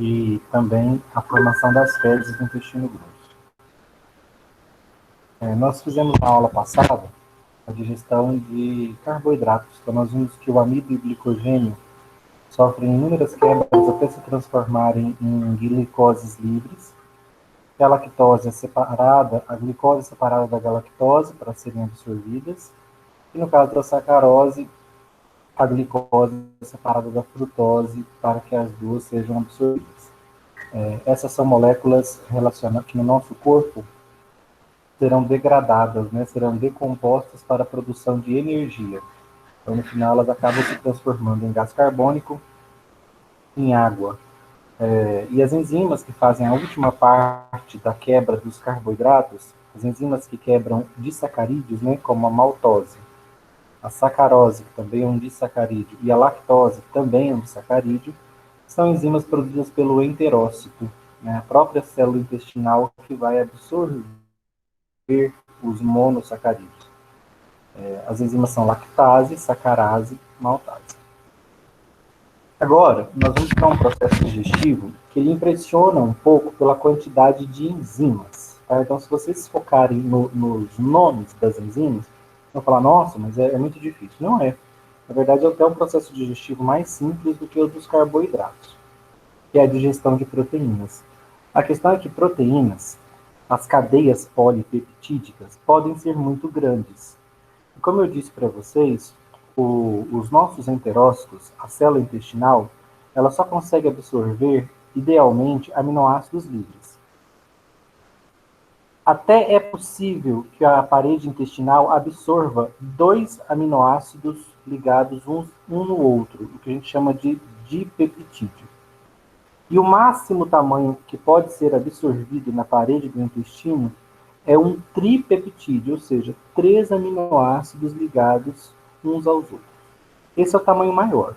e também a formação das fezes do intestino grosso. Nós fizemos na aula passada a digestão de carboidratos, então nós vimos que o amido e o glicogênio sofrem inúmeras quebras até se transformarem em glicoses livres. A lactose é separada, a glicose é separada da galactose para serem absorvidas, e no caso da sacarose, a glicose é separada da frutose para que as duas sejam absorvidas. Essas são moléculas relacionadas que no nosso corpo serão degradadas, né, serão decompostas para a produção de energia. Então, no final, elas acabam se transformando em gás carbônico, em água. E as enzimas que fazem a última parte da quebra dos carboidratos, as enzimas que quebram disacarídeos, né, como a maltose, a sacarose, que também é um disacarídeo, e a lactose, que também é um disacarídeo, são enzimas produzidas pelo enterócito, né, a própria célula intestinal que vai absorver os monossacarídeos. As enzimas são lactase, sacarase, maltase. Agora, nós vamos para um processo digestivo que ele impressiona um pouco pela quantidade de enzimas. Tá? Então, se vocês focarem nos nomes das enzimas, vão falar, nossa, mas é muito difícil. Não é. Na verdade, é até um processo digestivo mais simples do que o dos carboidratos, que é a digestão de proteínas. A questão é que proteínas, as cadeias polipeptídicas, podem ser muito grandes. E como eu disse para vocês, os nossos enterócitos, a célula intestinal, ela só consegue absorver, idealmente, aminoácidos livres. Até é possível que a parede intestinal absorva 2 aminoácidos ligados um no outro, o que a gente chama de dipeptídeo. E o máximo tamanho que pode ser absorvido na parede do intestino é um tripeptídeo, ou seja, 3 aminoácidos ligados uns aos outros. Esse é o tamanho maior.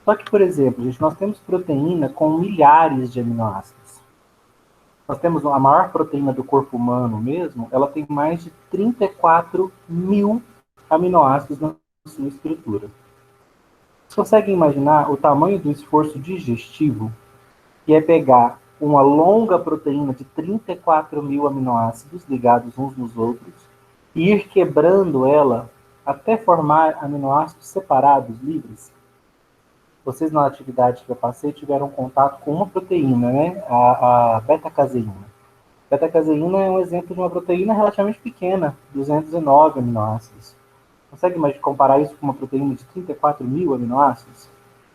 Só que, por exemplo, gente, nós temos proteína com milhares de aminoácidos. Nós temos a maior proteína do corpo humano mesmo, ela tem mais de 34 mil aminoácidos na sua estrutura. Vocês conseguem imaginar o tamanho do esforço digestivo, que é pegar uma longa proteína de 34 mil aminoácidos ligados uns nos outros e ir quebrando ela até formar aminoácidos separados, livres? Vocês, na atividade que eu passei, tiveram contato com uma proteína, né? A beta-caseína. Beta-caseína é um exemplo de uma proteína relativamente pequena, 209 aminoácidos. Consegue mais comparar isso com uma proteína de 34 mil aminoácidos?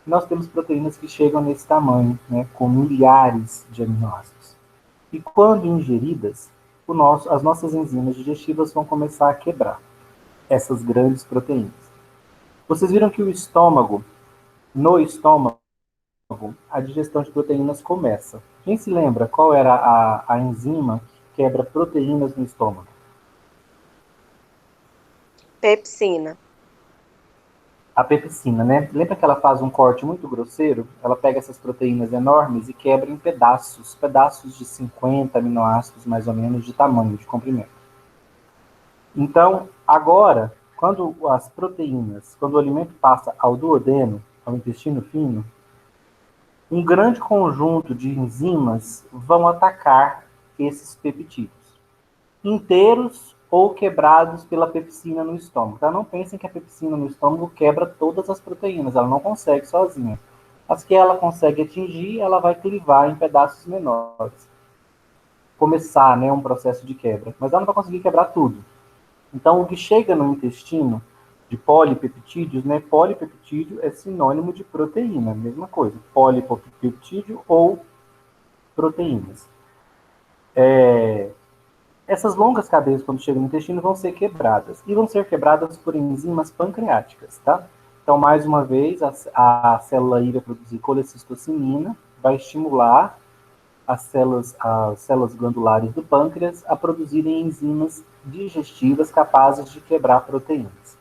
Nós temos proteínas que chegam nesse tamanho, né, com milhares de aminoácidos. E quando ingeridas, as nossas enzimas digestivas vão começar a quebrar essas grandes proteínas. Vocês viram que no estômago, a digestão de proteínas começa. Quem se lembra qual era a enzima que quebra proteínas no estômago? Pepsina. A pepsina, né? Lembra que ela faz um corte muito grosseiro? Ela pega essas proteínas enormes e quebra em pedaços de 50 aminoácidos, mais ou menos, de tamanho, de comprimento. Então, agora, quando o alimento passa ao duodeno, ao intestino fino, um grande conjunto de enzimas vão atacar esses peptídeos, inteiros ou quebrados pela pepsina no estômago. Então, não pensem que a pepsina no estômago quebra todas as proteínas, ela não consegue sozinha. As que ela consegue atingir, ela vai clivar em pedaços menores. Começar, né, um processo de quebra. Mas ela não vai conseguir quebrar tudo. Então, o que chega no intestino de polipeptídeos, né? Polipeptídeo é sinônimo de proteína, mesma coisa. Polipeptídeo ou proteínas. Essas longas cadeias, quando chegam no intestino, vão ser quebradas. E vão ser quebradas por enzimas pancreáticas, tá? Então, mais uma vez, a célula I vai produzir colecistocinina, vai estimular as células glandulares do pâncreas a produzirem enzimas digestivas capazes de quebrar proteínas.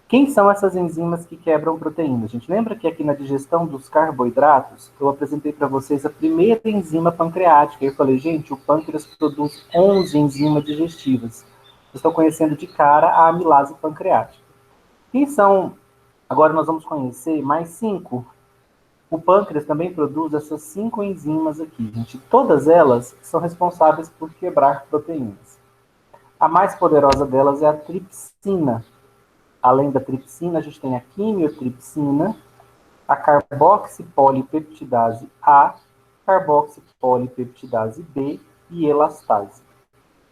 Quem são essas enzimas que quebram proteínas? A gente lembra que aqui na digestão dos carboidratos, eu apresentei para vocês a primeira enzima pancreática. Eu falei, gente, o pâncreas produz 11 enzimas digestivas. Vocês estão conhecendo de cara a amilase pancreática. Quem são? Agora nós vamos conhecer mais 5. O pâncreas também produz essas 5 enzimas aqui, gente. Todas elas são responsáveis por quebrar proteínas. A mais poderosa delas é a tripsina. Além da tripsina, a gente tem a quimiotripsina, a carboxipolipeptidase A, carboxipolipeptidase B e elastase.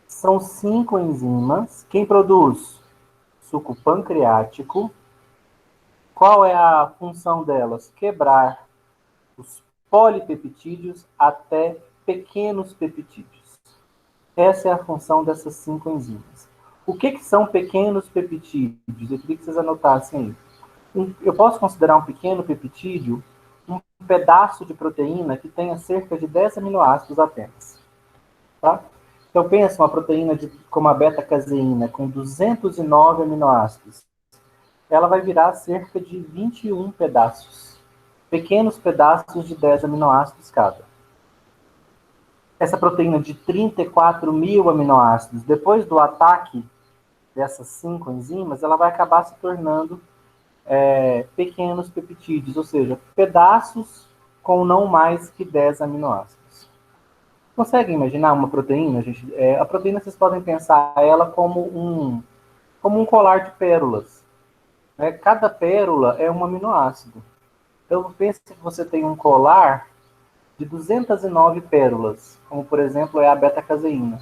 São 5 enzimas. Quem produz? Suco pancreático. Qual é a função delas? Quebrar os polipeptídeos até pequenos peptídeos. Essa é a função dessas 5 enzimas. O que são pequenos peptídeos? Eu queria que vocês anotassem aí. Eu posso considerar um pequeno peptídeo um pedaço de proteína que tenha cerca de 10 aminoácidos apenas. Tá? Então, pensa uma proteína como a beta-caseína, com 209 aminoácidos. Ela vai virar cerca de 21 pedaços. Pequenos pedaços de 10 aminoácidos cada. Essa proteína de 34 mil aminoácidos, depois do ataque dessas 5 enzimas, ela vai acabar se tornando pequenos peptídeos, ou seja, pedaços com não mais que 10 aminoácidos. Conseguem imaginar uma proteína, gente? A proteína, vocês podem pensar ela como um colar de pérolas. Né? Cada pérola é um aminoácido. Então, pense que você tem um colar de 209 pérolas, como, por exemplo, é a beta-caseína.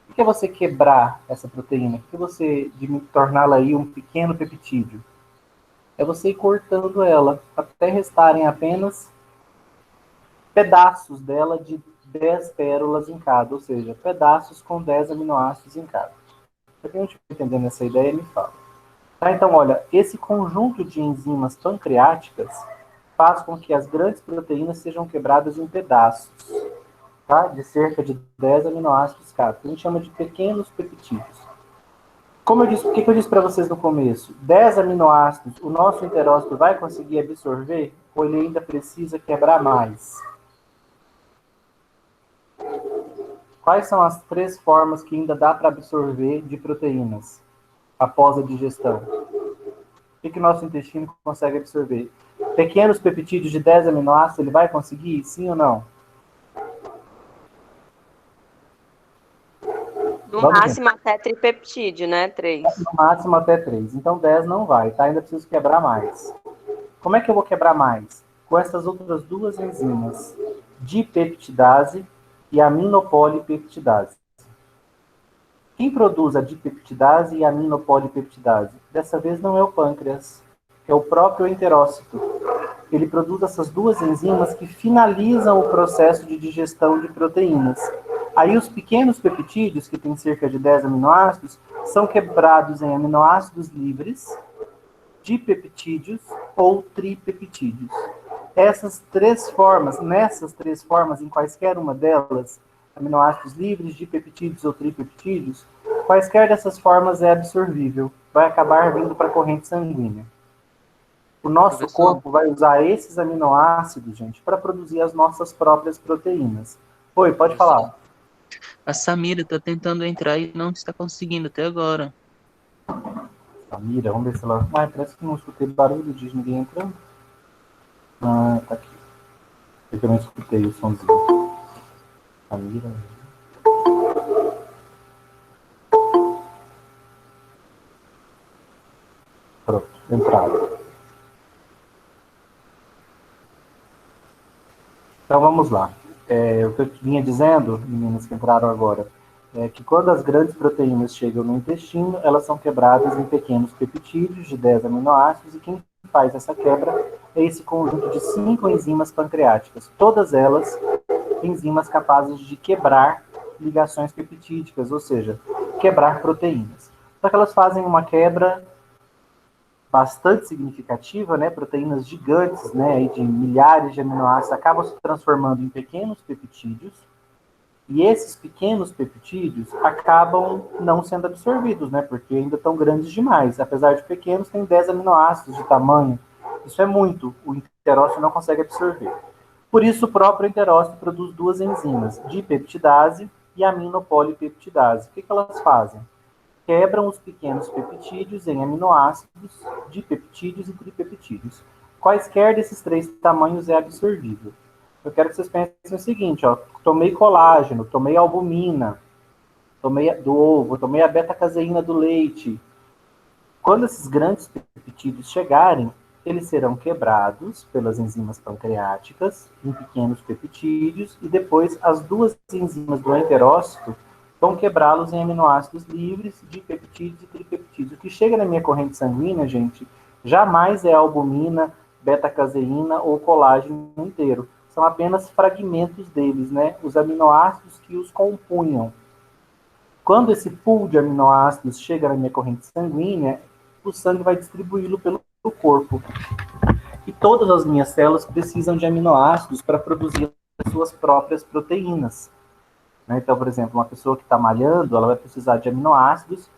O que é você quebrar essa proteína? O que é você torná-la aí um pequeno peptídeo? É você ir cortando ela, até restarem apenas pedaços dela de 10 pérolas em cada, ou seja, pedaços com 10 aminoácidos em cada. Se alguém não estiver entendendo essa ideia, me fala. Tá, então, olha, esse conjunto de enzimas pancreáticas faz com que as grandes proteínas sejam quebradas em pedaços, tá? De cerca de 10 aminoácidos cada, que a gente chama de pequenos peptídeos. Como eu disse, o que eu disse para vocês no começo? 10 aminoácidos, o nosso enterócito vai conseguir absorver ou ele ainda precisa quebrar mais? Quais são as 3 formas que ainda dá para absorver de proteínas após a digestão? O que o nosso intestino consegue absorver? Pequenos peptídeos de 10 aminoácidos, ele vai conseguir? Sim ou não? No máximo até tripeptídeo, né? 3. No máximo até 3. Então 10 não vai, tá? Ainda preciso quebrar mais. Como é que eu vou quebrar mais? Com essas outras 2 enzimas, dipeptidase e aminopolipeptidase. Quem produz a dipeptidase e a aminopolipeptidase? Dessa vez não é o pâncreas, é o próprio enterócito. Ele produz essas 2 enzimas que finalizam o processo de digestão de proteínas. Aí os pequenos peptídeos, que têm cerca de 10 aminoácidos, são quebrados em aminoácidos livres, dipeptídeos ou tripeptídeos. Nessas 3 formas, em quaisquer uma delas, aminoácidos livres, dipeptídeos ou tripeptídeos, quaisquer dessas formas é absorvível, vai acabar vindo para a corrente sanguínea. O nosso corpo vai usar esses aminoácidos, gente, para produzir as nossas próprias proteínas. Oi, pode falar. A Samira está tentando entrar e não está conseguindo até agora. Samira, vamos ver se ela... parece que não escutei barulho de ninguém entrando. Ah, tá aqui. Eu também escutei o somzinho. Samira... Pronto, entraram. Então vamos lá. O que eu vinha dizendo, meninas que entraram agora, é que quando as grandes proteínas chegam no intestino, elas são quebradas em pequenos peptídeos de 10 aminoácidos, e quem faz essa quebra é esse conjunto de 5 enzimas pancreáticas. Todas elas enzimas capazes de quebrar ligações peptídicas, ou seja, quebrar proteínas. Só que elas fazem uma quebra bastante significativa, né? Proteínas gigantes, né? Aí de milhares de aminoácidos acabam se transformando em pequenos peptídeos, e esses pequenos peptídeos acabam não sendo absorvidos, né? Porque ainda estão grandes demais. Apesar de pequenos, tem 10 aminoácidos de tamanho. Isso é muito. O enterócito não consegue absorver. Por isso, o próprio enterócito produz 2 enzimas, dipeptidase e aminopolipeptidase. O que elas fazem? Quebram os pequenos peptídeos em aminoácidos, dipeptídeos e tripeptídeos. quaisquer desses 3 tamanhos é absorvível. Eu quero que vocês pensem o seguinte, ó, tomei colágeno, tomei albumina, tomei do ovo, tomei a beta-caseína do leite. Quando esses grandes peptídeos chegarem, eles serão quebrados pelas enzimas pancreáticas em pequenos peptídeos e depois as 2 enzimas do enterócito vão quebrá-los em aminoácidos livres de peptídeos e tripeptídeos. O que chega na minha corrente sanguínea, gente, jamais é albumina, beta-caseína ou colágeno inteiro. São apenas fragmentos deles, né? Os aminoácidos que os compunham. Quando esse pool de aminoácidos chega na minha corrente sanguínea, o sangue vai distribuí-lo pelo corpo. E todas as minhas células precisam de aminoácidos para produzir as suas próprias proteínas. Então, por exemplo, uma pessoa que está malhando, ela vai precisar de aminoácidos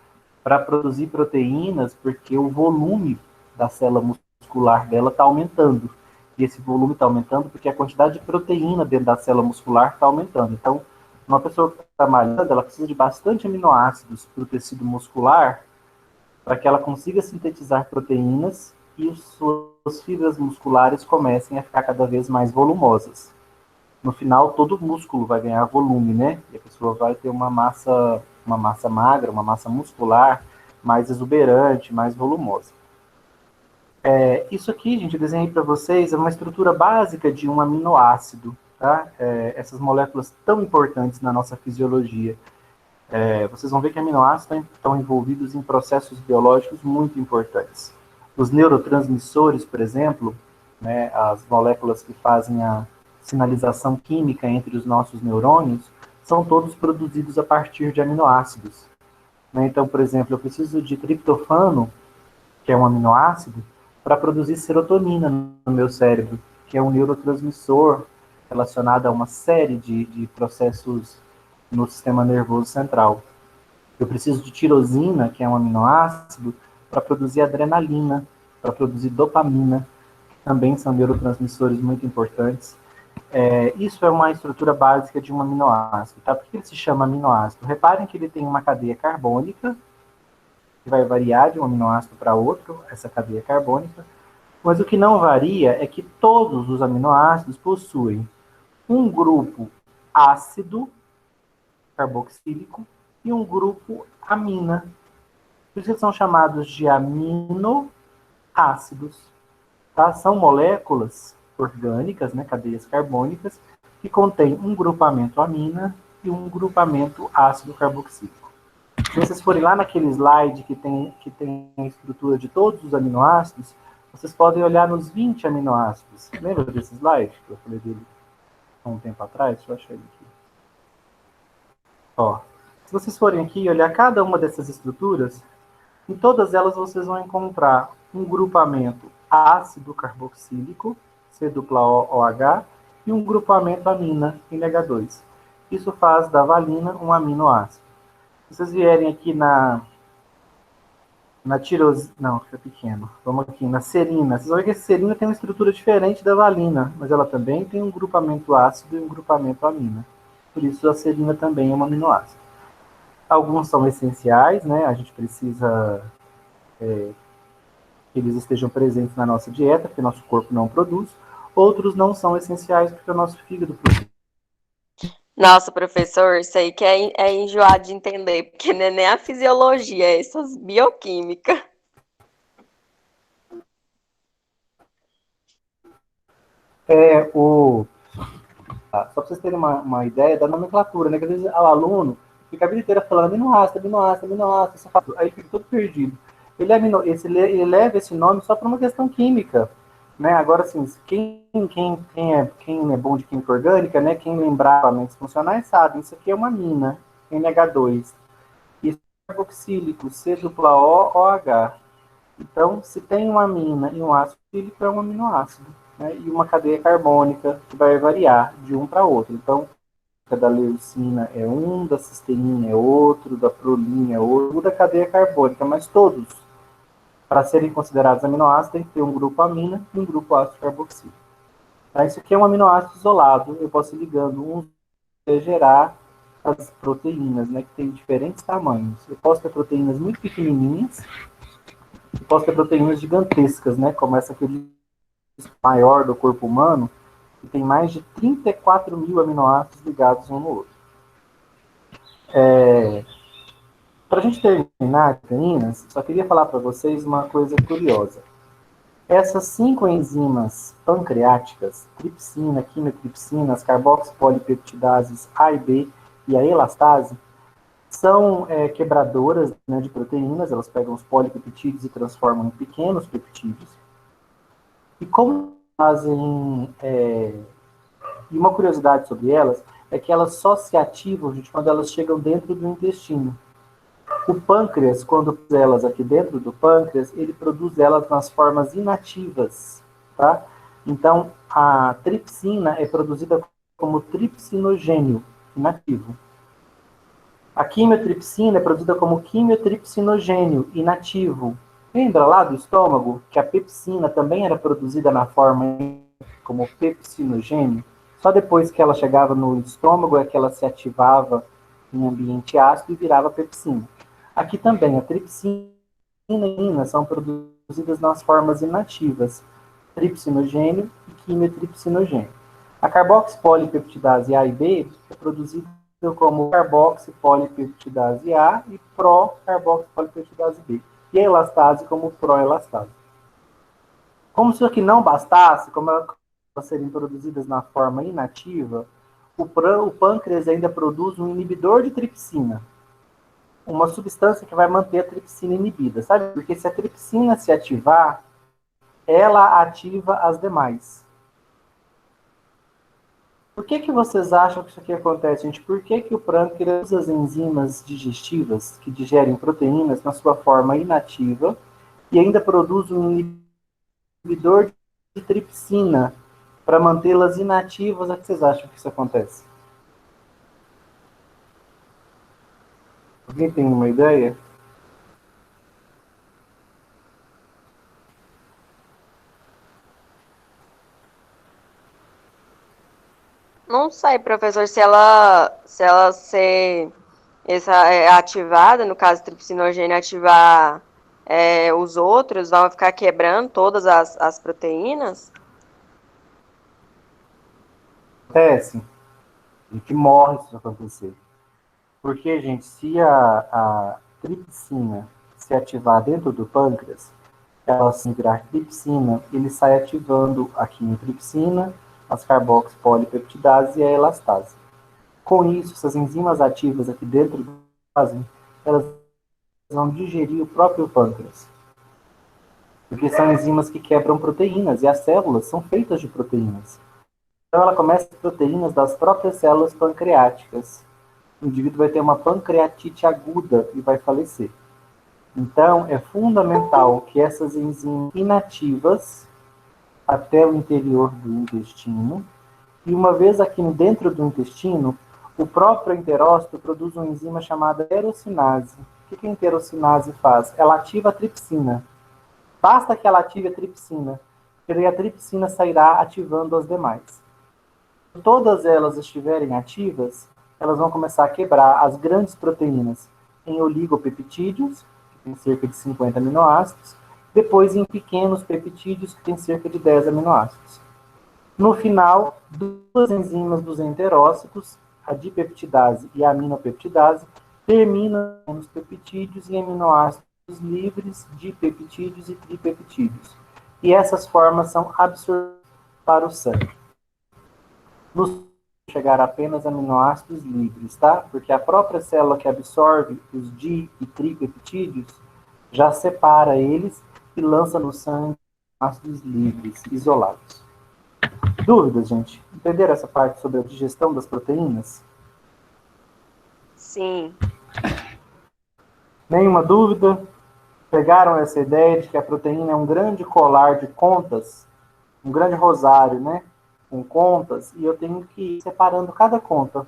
para produzir proteínas, porque o volume da célula muscular dela está aumentando. E esse volume está aumentando porque a quantidade de proteína dentro da célula muscular está aumentando. Então, uma pessoa que está malhando, ela precisa de bastante aminoácidos para o tecido muscular, para que ela consiga sintetizar proteínas e suas fibras musculares comecem a ficar cada vez mais volumosas. No final, todo músculo vai ganhar volume, né? E a pessoa vai ter uma massa magra, uma massa muscular mais exuberante, mais volumosa. Isso aqui, gente, eu desenhei para vocês, é uma estrutura básica de um aminoácido, tá? Essas moléculas tão importantes na nossa fisiologia. Vocês vão ver que aminoácidos estão envolvidos em processos biológicos muito importantes. Os neurotransmissores, por exemplo, né, as moléculas que fazem a sinalização química entre os nossos neurônios, são todos produzidos a partir de aminoácidos. Então, por exemplo, eu preciso de triptofano, que é um aminoácido, para produzir serotonina no meu cérebro, que é um neurotransmissor relacionado a uma série de processos no sistema nervoso central. Eu preciso de tirosina, que é um aminoácido, para produzir adrenalina, para produzir dopamina, que também são neurotransmissores muito importantes. Isso é uma estrutura básica de um aminoácido. Tá? Por que ele se chama aminoácido? Reparem que ele tem uma cadeia carbônica, que vai variar de um aminoácido para outro, essa cadeia carbônica, mas o que não varia é que todos os aminoácidos possuem um grupo ácido carboxílico e um grupo amina. Por isso eles são chamados de aminoácidos. Tá? São moléculas orgânicas, né, cadeias carbônicas, que contêm um grupamento amina e um grupamento ácido carboxílico. Se vocês forem lá naquele slide que tem a estrutura de todos os aminoácidos, vocês podem olhar nos 20 aminoácidos. Lembra desse slide que eu falei dele há um tempo atrás? Deixa eu achar ele aqui. Se vocês forem aqui e olhar cada uma dessas estruturas, em todas elas vocês vão encontrar um grupamento ácido carboxílico, C-OOH, e um grupamento amina, NH2. Isso faz da valina um aminoácido. Se vocês vierem aqui na tirosina, não, fica pequeno. Vamos aqui na serina. Vocês vão ver que a serina tem uma estrutura diferente da valina, mas ela também tem um grupamento ácido e um grupamento amina. Por isso a serina também é um aminoácido. Alguns são essenciais, né? A gente precisa que eles estejam presentes na nossa dieta, porque nosso corpo não produz. Outros não são essenciais, porque o nosso fígado produz. Nossa, professor, isso aí que é enjoado de entender, porque não é nem a fisiologia, é essas bioquímicas. Só para vocês terem uma ideia da nomenclatura, né? Que às vezes o aluno fica a vida inteira falando aminoácido, aí fica todo perdido. Ele leva esse nome só para uma questão química, né? Agora, assim, quem é bom de química orgânica, né? Quem lembrar elementos funcionais sabe, isso aqui é uma amina, NH2. Isso é carboxílico, C-OOH. Então, se tem uma amina e um ácido cílico, é um aminoácido. Né? E uma cadeia carbônica que vai variar de um para outro. Então, da leucina é um, da cisteína é outro, da prolina é outro, da cadeia carbônica, mas todos, para serem considerados aminoácidos, tem que ter um grupo amina e um grupo ácido carboxílico. Tá? Isso aqui é um aminoácido isolado, eu posso ir ligando um para gerar as proteínas, né, que tem diferentes tamanhos. Eu posso ter proteínas muito pequenininhas, eu posso ter proteínas gigantescas, né, como essa aqui maior do corpo humano, que tem mais de 34 mil aminoácidos ligados um no outro. Para a gente terminar, proteínas, só queria falar para vocês uma coisa curiosa. Essas 5 enzimas pancreáticas, tripsina, quimiotripsina, as carboxipolipeptidases A e B e a elastase, são quebradoras, né, de proteínas. Elas pegam os polipeptídeos e transformam em pequenos peptídeos. E como fazem... E uma curiosidade sobre elas é que elas só se ativam, gente, quando elas chegam dentro do intestino. O pâncreas, quando pôs elas aqui dentro do pâncreas, ele produz elas nas formas inativas, tá? Então, a tripsina é produzida como tripsinogênio inativo. A quimiotripsina é produzida como quimiotripsinogênio inativo. Lembra lá do estômago que a pepsina também era produzida na forma como pepsinogênio? Só depois que ela chegava no estômago é que ela se ativava em ambiente ácido e virava pepsina. Aqui também, a tripsina e a quimina são produzidas nas formas inativas, tripsinogênio e quimiotripsinogênio. A carboxipolipeptidase A e B é produzida como carboxipolipeptidase A e pró-carboxipolipeptidase B. E a elastase como proelastase. Como se isso aqui não bastasse, como elas serem produzidas na forma inativa, o pâncreas ainda produz um inibidor de tripsina, uma substância que vai manter a tripsina inibida, sabe? Porque se a tripsina se ativar, ela ativa as demais. Por que vocês acham que isso aqui acontece, gente? Por que o pâncreas usa as enzimas digestivas que digerem proteínas na sua forma inativa e ainda produz um inibidor de tripsina para mantê-las inativas? O que vocês acham que isso acontece? Alguém tem uma ideia? Não sei, professor, se ela ser ativada, no caso tripsinogênio ativar os outros, vão ficar quebrando todas as proteínas? Acontece. A gente morre se isso acontecer. Porque, gente, se a tripsina se ativar dentro do pâncreas, ela se virar tripsina, ele sai ativando a quimiotripsina, as carboxipolipeptidases e a elastase. Com isso, essas enzimas ativas aqui dentro do pâncreas, elas vão digerir o próprio pâncreas. Porque são enzimas que quebram proteínas, e as células são feitas de proteínas. Então ela começa as proteínas das próprias células pancreáticas. O indivíduo vai ter uma pancreatite aguda e vai falecer. Então, é fundamental que essas enzimas inativas até o interior do intestino, e uma vez aqui dentro do intestino, o próprio enterócito produz uma enzima chamada enterocinase. O que a enterocinase faz? Ela ativa a tripsina. Basta que ela ative a tripsina, e a tripsina sairá ativando as demais. Se todas elas estiverem ativas, elas vão começar a quebrar as grandes proteínas em oligopeptídeos, que tem cerca de 50 aminoácidos, depois em pequenos peptídeos, que tem cerca de 10 aminoácidos. No final, duas enzimas dos enterócitos, a dipeptidase e a aminopeptidase, terminam nos peptídeos e aminoácidos livres, dipeptídeos e tripeptídeos. E essas formas são absorvidas para o sangue. Nos chegar apenas aminoácidos livres, tá? Porque a própria célula que absorve os di e tripeptídeos já separa eles e lança no sangue ácidos livres, isolados. Dúvidas, gente? Entenderam essa parte sobre a digestão das proteínas? Sim. Nenhuma dúvida? Pegaram essa ideia de que a proteína é um grande colar de contas, um grande rosário, né? Com contas, e eu tenho que ir separando cada conta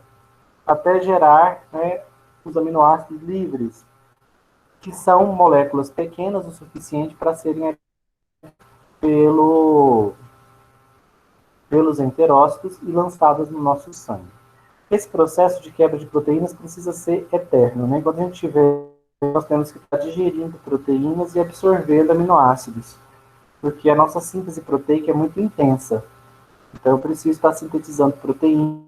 até gerar, né, os aminoácidos livres, que são moléculas pequenas o suficiente para serem pelos enterócitos e lançadas no nosso sangue. Esse processo de quebra de proteínas precisa ser eterno, né? Quando a gente tiver, nós temos que estar digerindo proteínas e absorvendo aminoácidos. porque a nossa síntese proteica é muito intensa. Então, eu preciso estar sintetizando proteínas,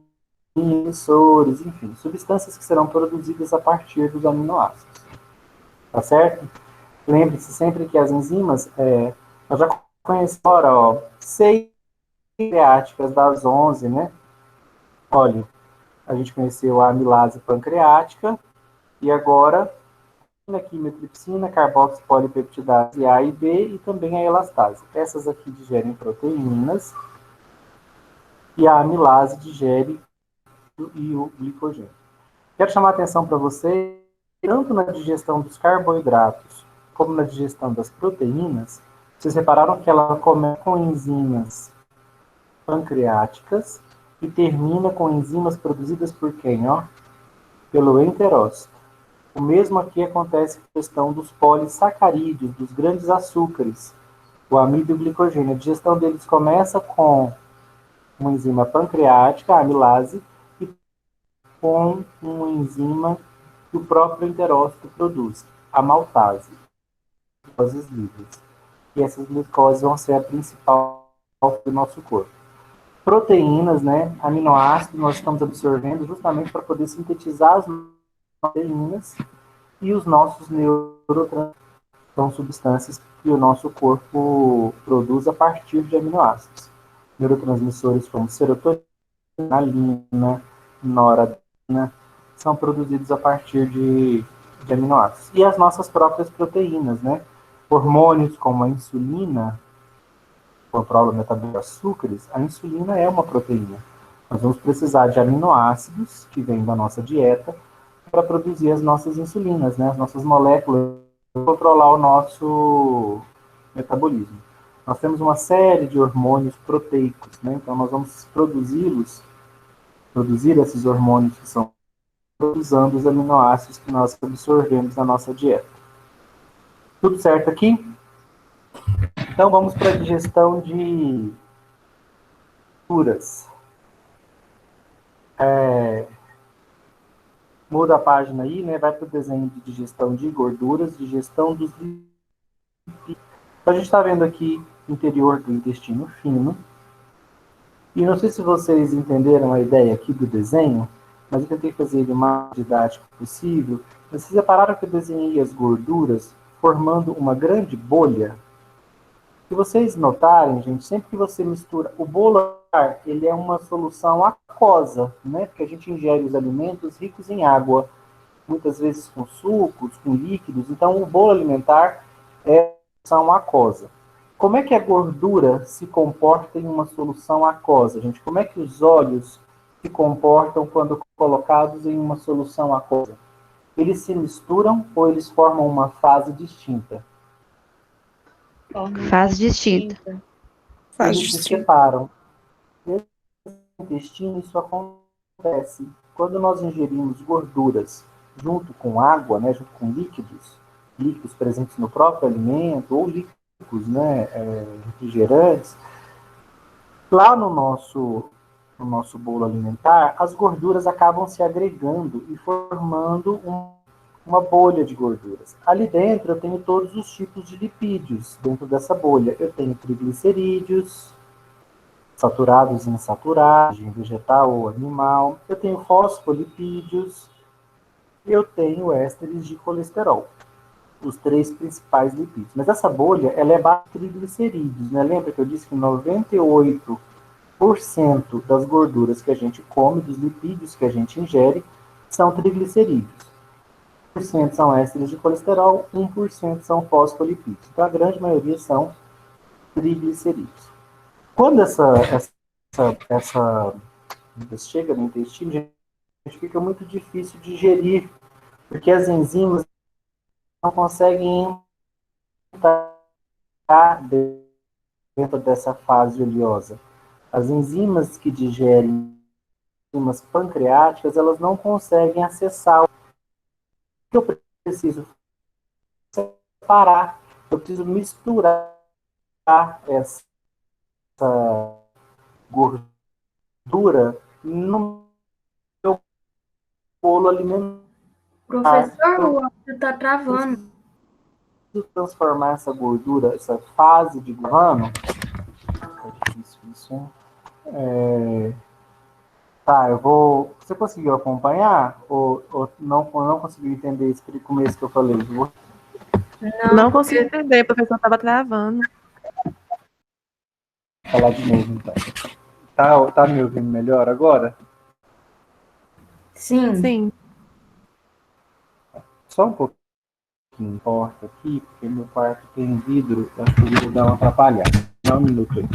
emissores, enfim, substâncias que serão produzidas a partir dos aminoácidos. Tá certo? Lembre-se sempre que as enzimas, nós já conhecemos agora, ó, 6 pancreáticas das 11, né? Olha, a gente conheceu a amilase pancreática e agora a quimiotripsina, carboxipolipeptidase A e B e também a elastase. Essas aqui digerem proteínas e a amilase digere o glicogênio. Quero chamar a atenção para você, tanto na digestão dos carboidratos como na digestão das proteínas, vocês repararam que ela começa com enzimas pancreáticas e termina com enzimas produzidas por quem? Ó? Pelo enterócito. O mesmo aqui acontece com a questão dos polissacarídeos, dos grandes açúcares, o amido e o glicogênio. A digestão deles começa com uma enzima pancreática, a amilase, e com uma enzima que o próprio enterócito produz, a maltase, glicoses livres. E essas glicoses vão ser a principal do nosso corpo. Proteínas, né, aminoácidos, nós estamos absorvendo justamente para poder sintetizar as proteínas e os nossos neurotransmissores são substâncias que o nosso corpo produz a partir de aminoácidos. Neurotransmissores como serotonina, adrenalina, noradrenalina, são produzidos a partir de aminoácidos. E as nossas próprias proteínas, né? Hormônios como a insulina, controla o metabolismo de açúcares, a insulina é uma proteína. Nós vamos precisar de aminoácidos que vêm da nossa dieta para produzir as nossas insulinas, né? As nossas moléculas, para controlar o nosso metabolismo. Nós temos uma série de hormônios proteicos, né? Então nós vamos produzir esses hormônios que são usando os aminoácidos que nós absorvemos na nossa dieta. Tudo certo aqui? Então vamos para a digestão de gorduras. Muda a página aí, né? Vai para o desenho de digestão de gorduras, digestão dos lipídios. Então, a gente está vendo aqui o interior do intestino fino. E não sei se vocês entenderam a ideia aqui do desenho, mas eu tentei fazer ele o mais didático possível. Vocês repararam que eu desenhei as gorduras formando uma grande bolha? Se vocês notarem, gente, sempre que você mistura o bolo, ele é uma solução aquosa, né? Porque a gente ingere os alimentos ricos em água, muitas vezes com sucos, com líquidos. Então, o bolo alimentar é uma solução aquosa. Como é que a gordura se comporta em uma solução aquosa, gente? Como é que os óleos se comportam quando colocados em uma solução aquosa? Eles se misturam ou eles formam uma fase distinta? Fase distinta. Eles se separam. No intestino, isso acontece. Quando nós ingerimos gorduras junto com água, né, junto com líquidos presentes no próprio alimento, ou líquidos, né, refrigerantes, lá no nosso bolo alimentar, as gorduras acabam se agregando e formando uma bolha de gorduras. Ali dentro eu tenho todos os tipos de lipídios dentro dessa bolha. Eu tenho triglicerídeos, saturados e insaturados, vegetal ou animal. Eu tenho fosfolipídios. Eu tenho ésteres de colesterol. Os 3 principais lipídios. Mas essa bolha, ela é baixa em triglicerídeos, né? Lembra que eu disse que 98% das gorduras que a gente come, dos lipídios que a gente ingere, são triglicerídeos. 1% são ésteres de colesterol, 1% são fosfolipídios. Então, a grande maioria são triglicerídeos. Quando essa chega no intestino, a gente fica muito difícil de digerir, porque as enzimas não conseguem entrar dentro dessa fase oleosa. As enzimas que digerem enzimas pancreáticas, elas não conseguem acessar. O que eu preciso separar, eu preciso misturar essa gordura no meu bolo alimentar. Professor, o áudio está travando. transformar essa gordura, essa fase de gordura. É difícil isso, hein? Tá, eu vou. Você conseguiu acompanhar? Ou não conseguiu entender esse começo que eu falei? Vou Não consegui entender, o professor estava travando. falar de novo, então. Tá me ouvindo melhor agora? Sim. Só um pouquinho importa aqui, porque meu quarto tem vidro, acho que o vidro dá uma atrapalhada. Dá um minuto aí.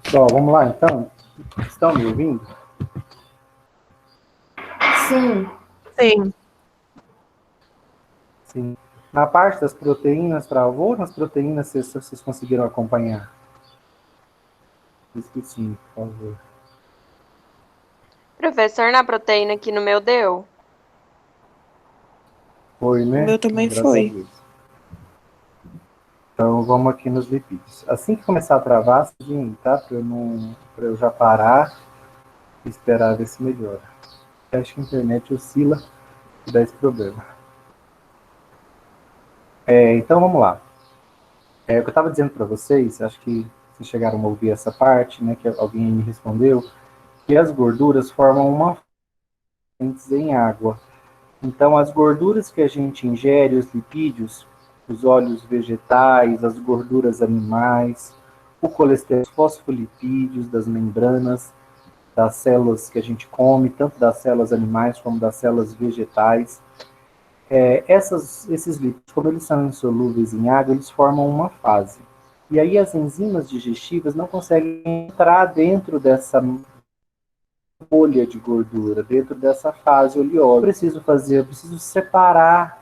Pessoal, vamos lá então? Estão me ouvindo? Sim. Sim. Na parte das proteínas, travou? Nas proteínas vocês conseguiram acompanhar? Diz que sim, por favor. Professor, na proteína aqui no meu deu? Foi, né? O meu também Graças foi. a Deus. Então vamos aqui nos lipídios. Assim que começar a travar, seguinte, tá? Para eu já parar e esperar ver se melhora. Eu acho que a internet oscila e dá esse problema. Então vamos lá. O que eu estava dizendo para vocês, acho que vocês chegaram a ouvir essa parte, né? Que alguém me respondeu, que as gorduras formam uma em água. Então, as gorduras que a gente ingere, os lipídios, os óleos vegetais, as gorduras animais, o colesterol, os fosfolipídios das membranas, das células que a gente come, tanto das células animais como das células vegetais. Esses lipídios, como eles são insolúveis em água, eles formam uma fase. E aí as enzimas digestivas não conseguem entrar dentro dessa bolha de gordura, dentro dessa fase oleosa. Eu preciso separar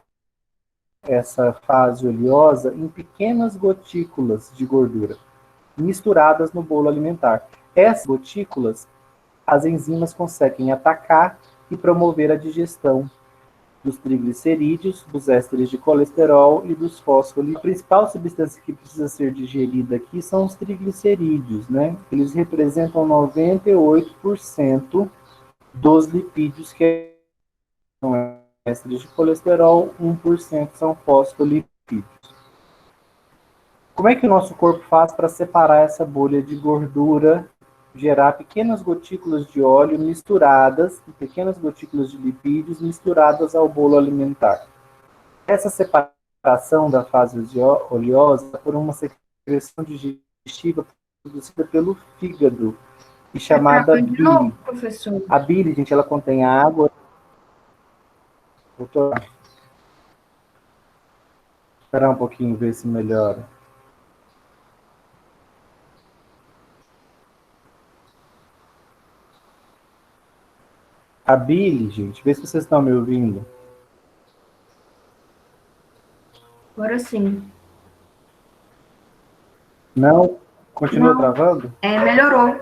essa fase oleosa em pequenas gotículas de gordura, misturadas no bolo alimentar. Essas gotículas, as enzimas conseguem atacar e promover a digestão dos triglicerídeos, dos ésteres de colesterol e dos fosfolípidos. A principal substância que precisa ser digerida aqui são os triglicerídeos, né? Eles representam 98% dos lipídios que são ésteres de colesterol, 1% são fosfolipídios. Como é que o nosso corpo faz para separar essa bolha de gordura, gerar pequenas gotículas de óleo misturadas, pequenas gotículas de lipídios misturadas ao bolo alimentar? Essa separação da fase oleosa por uma secreção digestiva produzida pelo fígado e chamada bile. A bile, gente, ela contém água. Doutor, esperar um pouquinho, ver se melhora. A bile, gente, vê se vocês estão me ouvindo. Agora sim. Não? Continua Não. travando? Melhorou.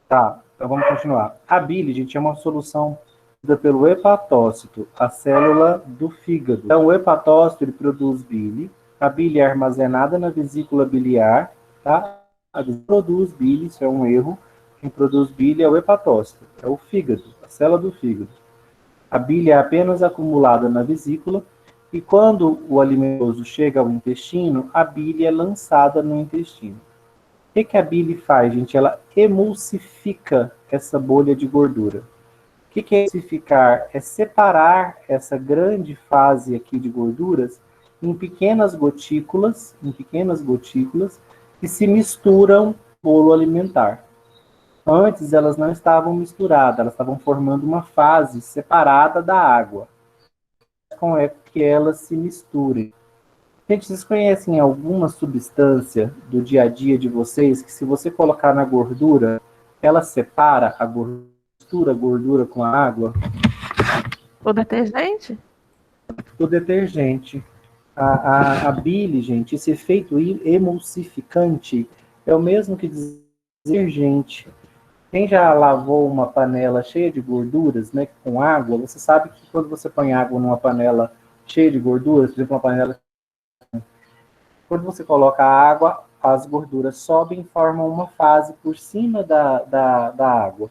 Tá, então vamos continuar. A bile, gente, é uma solução produzida pelo hepatócito, a célula do fígado. Então, o hepatócito, ele produz bile. A bile é armazenada na vesícula biliar, tá? A vesícula produz bile, isso é um erro. Quem produz bile é o hepatócito, é o fígado, a célula do fígado. A bile é apenas acumulada na vesícula e quando o alimento chega ao intestino, a bile é lançada no intestino. O que a bile faz, gente? Ela emulsifica essa bolha de gordura. O que é emulsificar? É separar essa grande fase aqui de gorduras em pequenas gotículas que se misturam no bolo alimentar. Antes elas não estavam misturadas, elas estavam formando uma fase separada da água. Como é que elas se misturem? Gente, vocês conhecem alguma substância do dia a dia de vocês que, se você colocar na gordura, ela separa a gordura, mistura a gordura com a água? O detergente? O detergente. A bile, gente, esse efeito emulsificante é o mesmo que detergente. Quem já lavou uma panela cheia de gorduras, né, com água, você sabe que quando você põe água numa panela cheia de gorduras, por exemplo, uma panela, quando você coloca a água, as gorduras sobem e formam uma fase por cima da água.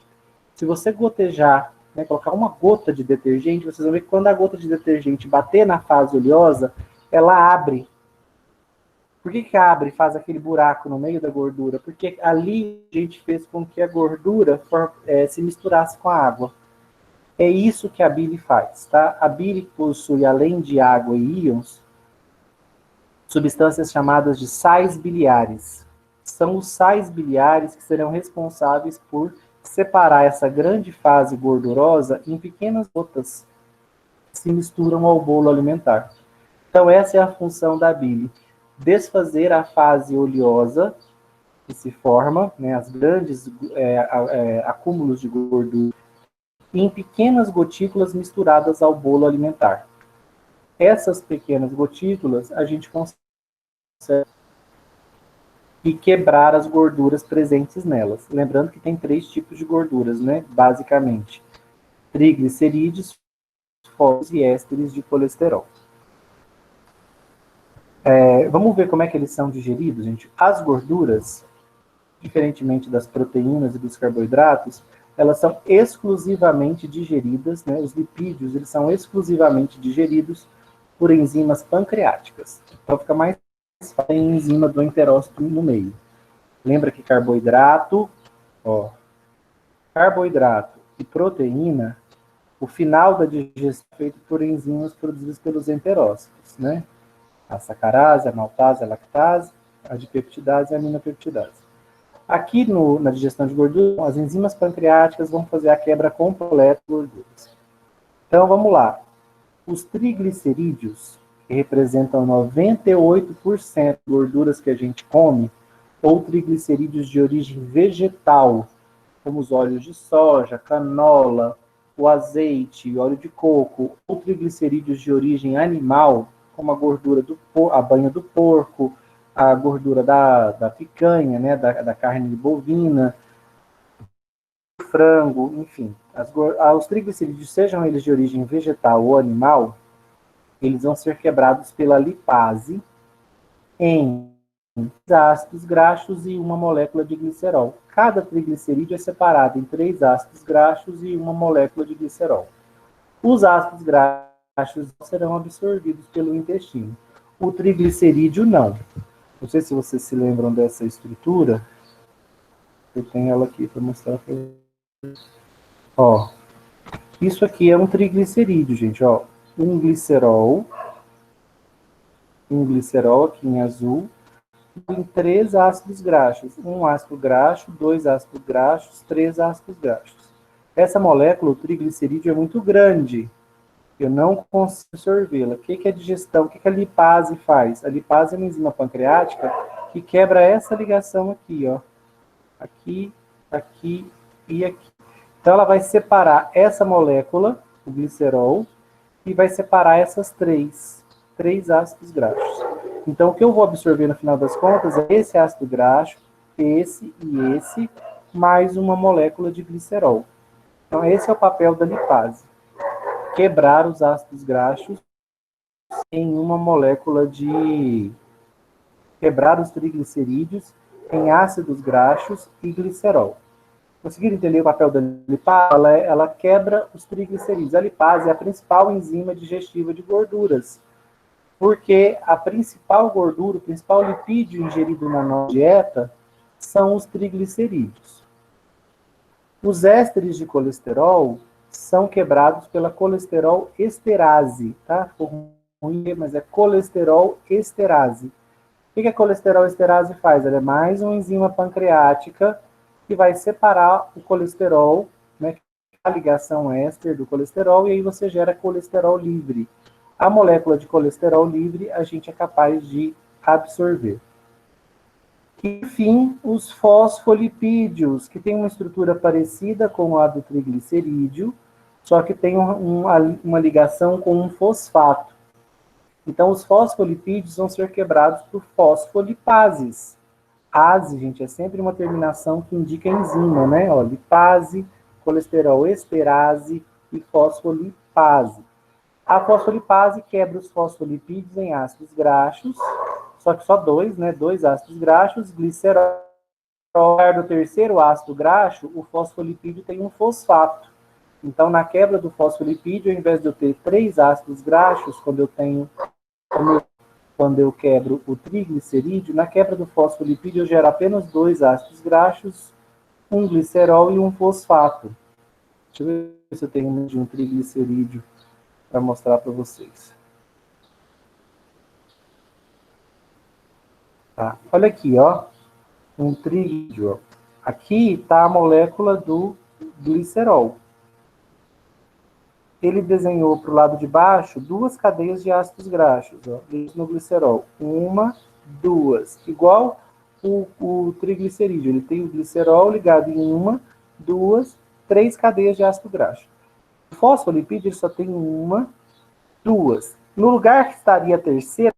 Se você gotejar, né, colocar uma gota de detergente, vocês vão ver que quando a gota de detergente bater na fase oleosa, ela abre. Por que abre e faz aquele buraco no meio da gordura? Porque ali a gente fez com que a gordura se misturasse com a água. É isso que a bile faz, tá? A bile possui, além de água e íons, substâncias chamadas de sais biliares. São os sais biliares que serão responsáveis por separar essa grande fase gordurosa em pequenas gotas que se misturam ao bolo alimentar. Então essa é a função da bile. Desfazer a fase oleosa que se forma, né, as grandes acúmulos de gordura, em pequenas gotículas misturadas ao bolo alimentar. Essas pequenas gotículas a gente consegue quebrar as gorduras presentes nelas. Lembrando que tem 3 tipos de gorduras, né, basicamente: triglicerídeos, fosfatos e ésteres de colesterol. Vamos ver como é que eles são digeridos, gente. As gorduras, diferentemente das proteínas e dos carboidratos, elas são exclusivamente digeridas, né? Os lipídios, eles são exclusivamente digeridos por enzimas pancreáticas. Então fica mais fácil a enzima do enterócito no meio. Lembra que carboidrato e proteína, o final da digestão é feito por enzimas produzidas pelos enterócitos, né? A sacarase, a maltase, a lactase, a dipeptidase e a aminopeptidase. Aqui na digestão de gordura, as enzimas pancreáticas vão fazer a quebra completa de gorduras. Então, vamos lá. Os triglicerídeos, que representam 98% de gorduras que a gente come, ou triglicerídeos de origem vegetal, como os óleos de soja, canola, o azeite, o óleo de coco, ou triglicerídeos de origem animal, como a gordura a banha do porco, a gordura da picanha, né, da carne bovina, do frango, enfim. Os triglicerídeos, sejam eles de origem vegetal ou animal, eles vão ser quebrados pela lipase em ácidos graxos e uma molécula de glicerol. Cada triglicerídeo é separado em 3 ácidos graxos e uma molécula de glicerol. Os ácidos graxos serão absorvidos pelo intestino. O triglicerídeo não. Não sei se vocês se lembram dessa estrutura. Eu tenho ela aqui para mostrar para vocês. Ó, isso aqui é um triglicerídeo, gente. Ó, um glicerol aqui em azul, em 3 ácidos graxos. 1 ácido graxo, 2 ácidos graxos, 3 ácidos graxos. Essa molécula, o triglicerídeo, é muito grande. Eu não consigo absorvê-la. O que é a digestão? O que a lipase faz? A lipase é uma enzima pancreática que quebra essa ligação aqui, ó. Aqui, aqui e aqui. Então, ela vai separar essa molécula, o glicerol, e vai separar essas 3 ácidos graxos. Então, o que eu vou absorver no final das contas é esse ácido graxo, esse e esse, mais uma molécula de glicerol. Então, esse é o papel da lipase. Quebrar os ácidos graxos em uma molécula de... Quebrar os triglicerídeos em ácidos graxos e glicerol. Conseguiram entender o papel da lipase? Ela quebra os triglicerídeos. A lipase é a principal enzima digestiva de gorduras, porque a principal gordura, o principal lipídio ingerido na nossa dieta são os triglicerídeos. Os ésteres de colesterol são quebrados pela colesterol esterase, tá? Ficou ruim, mas é colesterol esterase. O que a colesterol esterase faz? Ela é mais uma enzima pancreática que vai separar o colesterol, né, a ligação éster do colesterol, e aí você gera colesterol livre. A molécula de colesterol livre a gente é capaz de absorver. E, enfim, os fosfolipídios, que tem uma estrutura parecida com a do triglicerídeo, só que tem uma ligação com um fosfato. Então, os fosfolipídios vão ser quebrados por fosfolipases. Ase, gente, é sempre uma terminação que indica enzima, né? Ó, lipase, colesterol esterase e fosfolipase. A fosfolipase quebra os fosfolipídios em ácidos graxos, só que só dois, né? 2 ácidos graxos, glicerol. No terceiro ácido graxo, o fosfolipídio tem um fosfato. Então, na quebra do fosfolipídio, ao invés de eu ter 3 ácidos graxos, quando eu quebro o triglicerídeo, na quebra do fosfolipídio eu gero apenas 2 ácidos graxos, um glicerol e um fosfato. Deixa eu ver se eu tenho um triglicerídeo para mostrar para vocês. Tá. Olha aqui, ó, um triglicerídeo. Aqui está a molécula do glicerol. Ele desenhou para o lado de baixo 2 cadeias de ácidos graxos, ó, no glicerol. 1, 2. Igual o triglicerídeo. Ele tem o glicerol ligado em 1, 2, 3 cadeias de ácido graxo. O fosfolipídio ele só tem 1, 2. No lugar que estaria a terceira,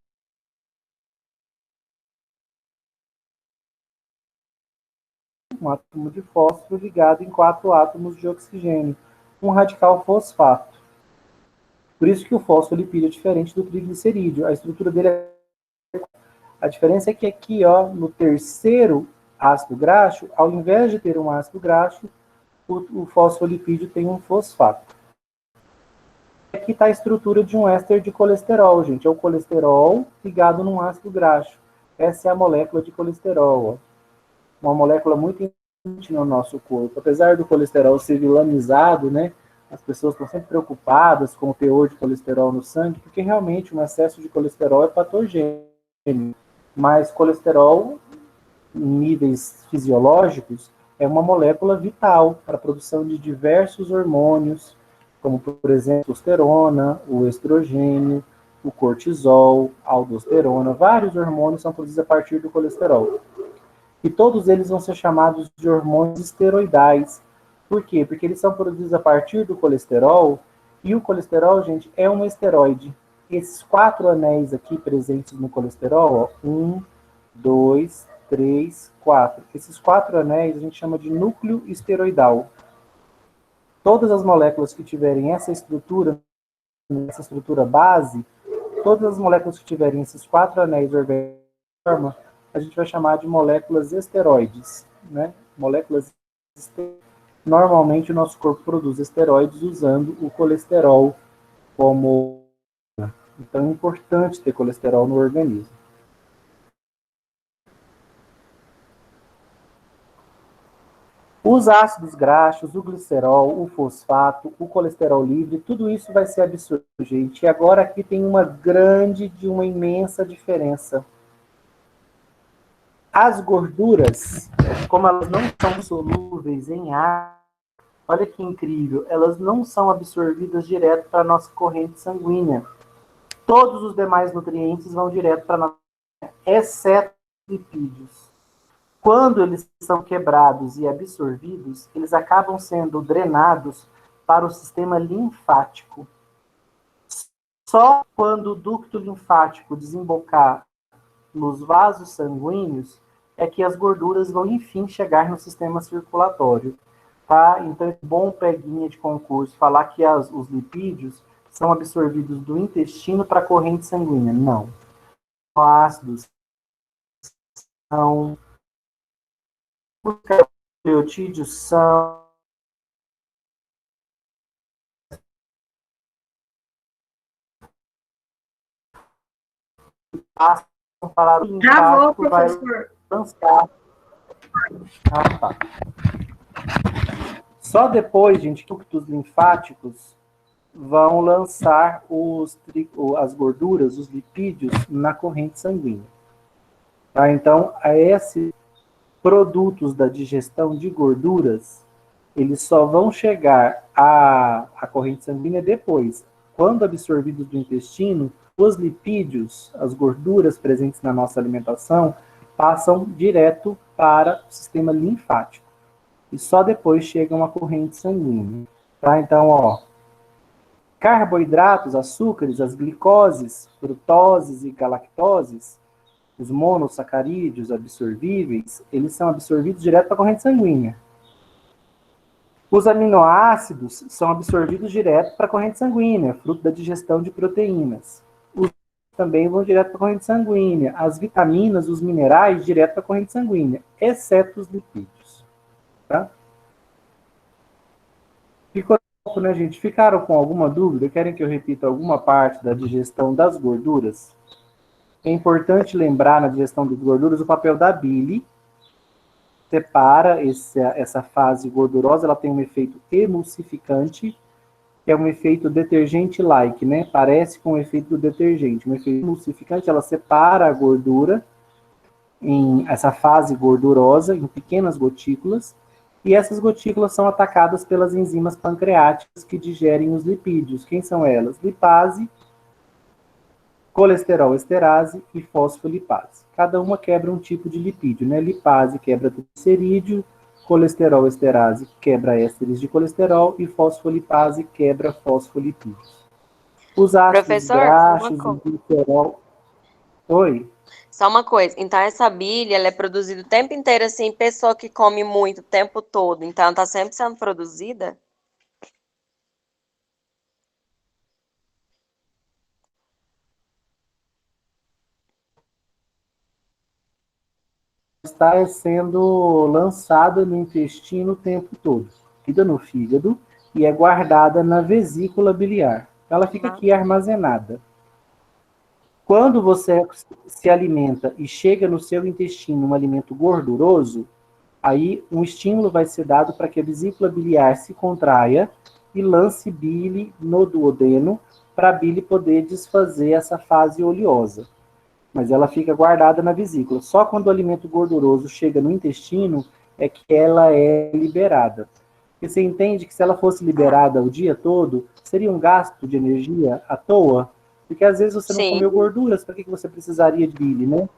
um átomo de fósforo ligado em 4 átomos de oxigênio. Um radical fosfato. Por isso que o fosfolipídio é diferente do triglicerídeo. A estrutura dele é... A diferença é que aqui, ó, no terceiro ácido graxo, ao invés de ter um ácido graxo, o fosfolipídio tem um fosfato. Aqui está a estrutura de um éster de colesterol, gente. É o colesterol ligado num ácido graxo. Essa é a molécula de colesterol, ó. Uma molécula muito importante no nosso corpo. Apesar do colesterol ser vilanizado, né? As pessoas estão sempre preocupadas com o teor de colesterol no sangue, porque realmente um excesso de colesterol é patogênico. Mas colesterol, em níveis fisiológicos, é uma molécula vital para a produção de diversos hormônios, como, por exemplo, a testosterona, o estrogênio, o cortisol, a aldosterona. Vários hormônios são produzidos a partir do colesterol. E todos eles vão ser chamados de hormônios esteroidais. Por quê? Porque eles são produzidos a partir do colesterol, e o colesterol, gente, é um esteroide. Esses 4 anéis aqui presentes no colesterol, ó, 1, 2, 3, 4. Esses 4 anéis a gente chama de núcleo esteroidal. Todas as moléculas que tiverem essa estrutura base, todas as moléculas que tiverem esses 4 anéis orgânicos, a gente vai chamar de moléculas esteroides, né? Moléculas esteroides. Normalmente o nosso corpo produz esteroides usando o colesterol como... Então é importante ter colesterol no organismo. Os ácidos graxos, o glicerol, o fosfato, o colesterol livre, tudo isso vai ser absorvido, gente. E agora aqui tem uma imensa diferença. As gorduras, como elas não são solúveis em água, olha que incrível, elas não são absorvidas direto para a nossa corrente sanguínea. Todos os demais nutrientes vão direto para a nossa corrente, exceto os lipídios. Quando eles são quebrados e absorvidos, eles acabam sendo drenados para o sistema linfático. Só quando o ducto linfático desembocar nos vasos sanguíneos é que as gorduras vão, enfim, chegar no sistema circulatório. Tá? Então, é bom peguinha de concurso falar que os lipídios são absorvidos do intestino para a corrente sanguínea. Não. Os ácidos são... Os nucleotídeos são... passam para o Travou, linfático, vai professor. lançar. Ah, tá. Só depois, gente, que os ductos linfáticos vão lançar as gorduras, os lipídios, na corrente sanguínea. Tá? Então, esses produtos da digestão de gorduras, eles só vão chegar à corrente sanguínea depois. Quando absorvidos do intestino, os lipídios, as gorduras presentes na nossa alimentação, passam direto para o sistema linfático. E só depois chegam à corrente sanguínea. Tá? Então, ó, carboidratos, açúcares, as glicoses, frutoses e galactoses, os monossacarídeos absorvíveis, eles são absorvidos direto para a corrente sanguínea. Os aminoácidos são absorvidos direto para a corrente sanguínea, fruto da digestão de proteínas. Os também vão direto para a corrente sanguínea. As vitaminas, os minerais, direto para a corrente sanguínea, exceto os lipídios. Tá? Ficou, né, gente? Ficaram com alguma dúvida? Querem que eu repita alguma parte da digestão das gorduras? É importante lembrar na digestão das gorduras o papel da bile. Separa essa fase gordurosa, ela tem um efeito emulsificante, que é um efeito detergente-like, né? Parece com o efeito do detergente. Um efeito emulsificante, ela separa a gordura em essa fase gordurosa, em pequenas gotículas, e essas gotículas são atacadas pelas enzimas pancreáticas que digerem os lipídios. Quem são elas? Lipase, colesterol esterase e fosfolipase. Cada uma quebra um tipo de lipídio, né? Lipase quebra triglicerídeo, colesterol esterase quebra ésteres de colesterol e fosfolipase quebra fosfolipídios. Os ácidos Professor, graxos e glicerol... Oi? Só uma coisa, então essa bile, ela é produzida o tempo inteiro, assim, pessoa que come muito o tempo todo, então ela tá sempre sendo produzida? Está sendo lançada no intestino o tempo todo, fica no fígado e é guardada na vesícula biliar. Ela fica aqui armazenada. Quando você se alimenta e chega no seu intestino um alimento gorduroso, aí um estímulo vai ser dado para que a vesícula biliar se contraia e lance bile no duodeno para a bile poder desfazer essa fase oleosa. Mas ela fica guardada na vesícula. Só quando o alimento gorduroso chega no intestino é que ela é liberada. Porque você entende que se ela fosse liberada o dia todo, seria um gasto de energia à toa? Porque às vezes você não comeu gorduras, para que você precisaria de bile, né?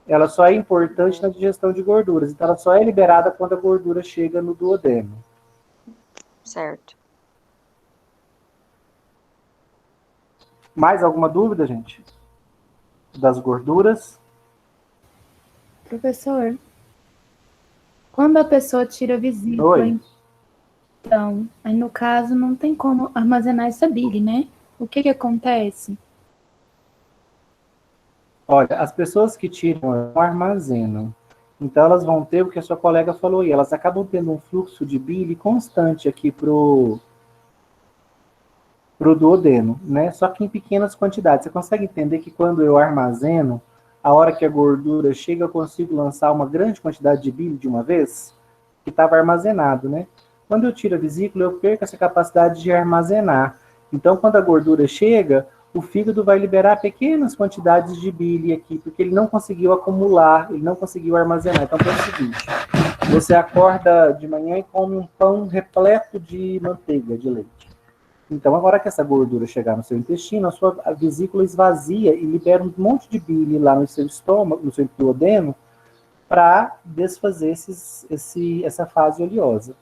Ela só é importante na digestão de gorduras. Então ela só é liberada quando a gordura chega no duodeno. Certo. Mais alguma dúvida, gente? Das gorduras? Professor, quando a pessoa tira a vesícula, Oi. então, aí no caso não tem como armazenar essa bile, né? O que acontece? Olha, as pessoas que tiram não armazenam. Então elas vão ter o que a sua colega falou aí, elas acabam tendo um fluxo de bile constante aqui pro duodeno, né? Só que em pequenas quantidades. Você consegue entender que quando eu armazeno, a hora que a gordura chega, eu consigo lançar uma grande quantidade de bile de uma vez? Que estava armazenado, né? Quando eu tiro a vesícula, eu perco essa capacidade de armazenar. Então, quando a gordura chega, o fígado vai liberar pequenas quantidades de bile aqui, porque ele não conseguiu acumular, ele não conseguiu armazenar. Então, é o seguinte, você acorda de manhã e come um pão repleto de manteiga, de leite. Então, agora que essa gordura chegar no seu intestino, a vesícula esvazia e libera um monte de bile lá no seu estômago, no seu duodeno, para desfazer essa fase oleosa.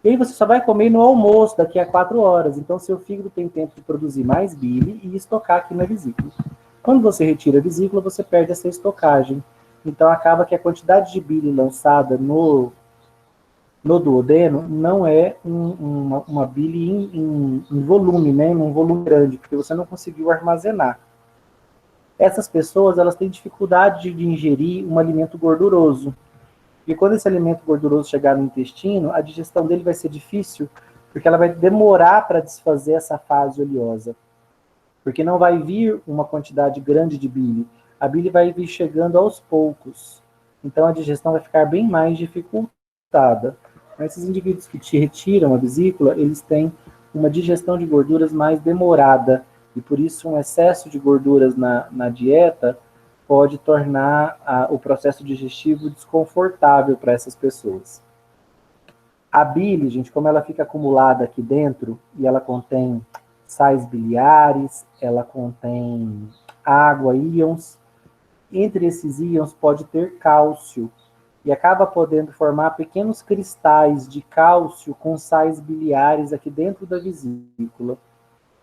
E aí você só vai comer no almoço, daqui a 4 horas. Então, seu fígado tem tempo de produzir mais bile e estocar aqui na vesícula. Quando você retira a vesícula, você perde essa estocagem. Então, acaba que a quantidade de bile lançada no duodeno não é uma bile em volume, né? Num volume grande, porque você não conseguiu armazenar. Essas pessoas, elas têm dificuldade de ingerir um alimento gorduroso. E quando esse alimento gorduroso chegar no intestino, a digestão dele vai ser difícil, porque ela vai demorar para desfazer essa fase oleosa. Porque não vai vir uma quantidade grande de bile. A bile vai vir chegando aos poucos. Então a digestão vai ficar bem mais dificultada. Esses indivíduos que te retiram a vesícula, eles têm uma digestão de gorduras mais demorada, e por isso um excesso de gorduras na dieta pode tornar o processo digestivo desconfortável para essas pessoas. A bile, gente, como ela fica acumulada aqui dentro, e ela contém sais biliares, ela contém água, íons, entre esses íons pode ter cálcio, e acaba podendo formar pequenos cristais de cálcio com sais biliares aqui dentro da vesícula.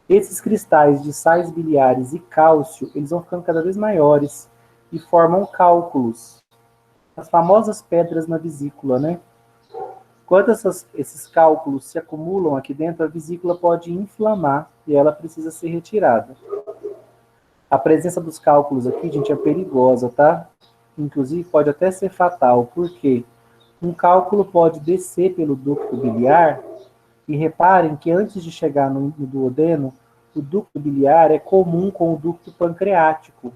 Esses cristais de sais biliares e cálcio, eles vão ficando cada vez maiores e formam cálculos, as famosas pedras na vesícula, né? Quando esses cálculos se acumulam aqui dentro, a vesícula pode inflamar e ela precisa ser retirada. A presença dos cálculos aqui, gente, é perigosa, tá? Inclusive, pode até ser fatal, porque um cálculo pode descer pelo ducto biliar, e reparem que antes de chegar no duodeno, o ducto biliar é comum com o ducto pancreático,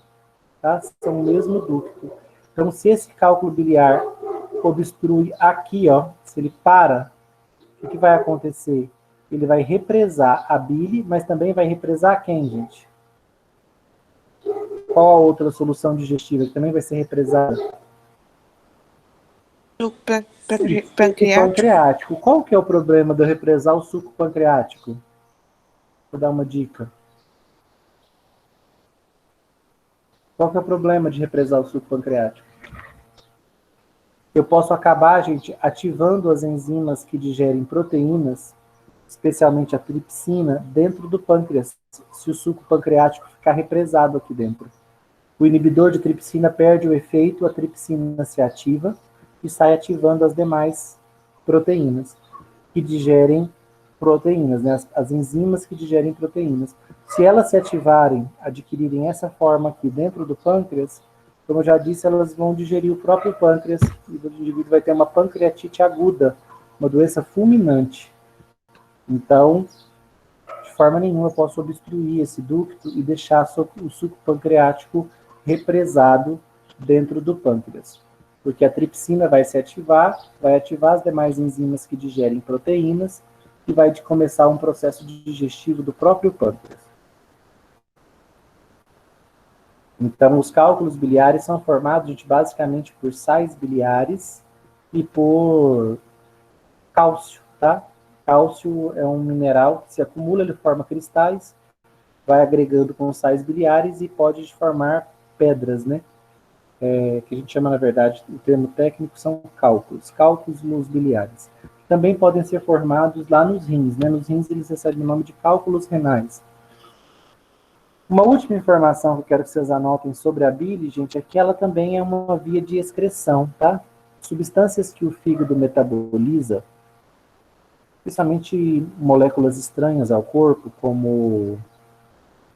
tá? São o mesmo ducto. Então, se esse cálculo biliar obstrui aqui, ó, se ele para, o que vai acontecer? Ele vai represar a bile, mas também vai represar quem, gente? Qual a outra solução digestiva que também vai ser represada? O Suco pancreático. pancreático. Qual que é o problema de eu represar o suco pancreático? Vou dar uma dica. Qual que é o problema de represar o suco pancreático? Eu posso acabar, gente, ativando as enzimas que digerem proteínas, especialmente a tripsina, dentro do pâncreas, se o suco pancreático ficar represado aqui dentro. O inibidor de tripsina perde o efeito, a tripsina se ativa e sai ativando as demais proteínas que digerem proteínas, né? As enzimas que digerem proteínas. Se elas se ativarem, adquirirem essa forma aqui dentro do pâncreas, como eu já disse, elas vão digerir o próprio pâncreas e o indivíduo vai ter uma pancreatite aguda, uma doença fulminante. Então, de forma nenhuma eu posso obstruir esse ducto e deixar o suco pancreático represado dentro do pâncreas. Porque a tripsina vai se ativar, vai ativar as demais enzimas que digerem proteínas e vai começar um processo digestivo do próprio pâncreas. Então, os cálculos biliares são formados, gente, basicamente por sais biliares e por cálcio, tá? Cálcio é um mineral que se acumula, ele forma cristais, vai agregando com sais biliares e pode formar pedras, né? Que a gente chama, na verdade, o termo técnico são cálculos biliares. Também podem ser formados lá nos rins, né? Nos rins eles recebem o nome de cálculos renais. Uma última informação que eu quero que vocês anotem sobre a bile, gente, é que ela também é uma via de excreção, tá? Substâncias que o fígado metaboliza, principalmente moléculas estranhas ao corpo, como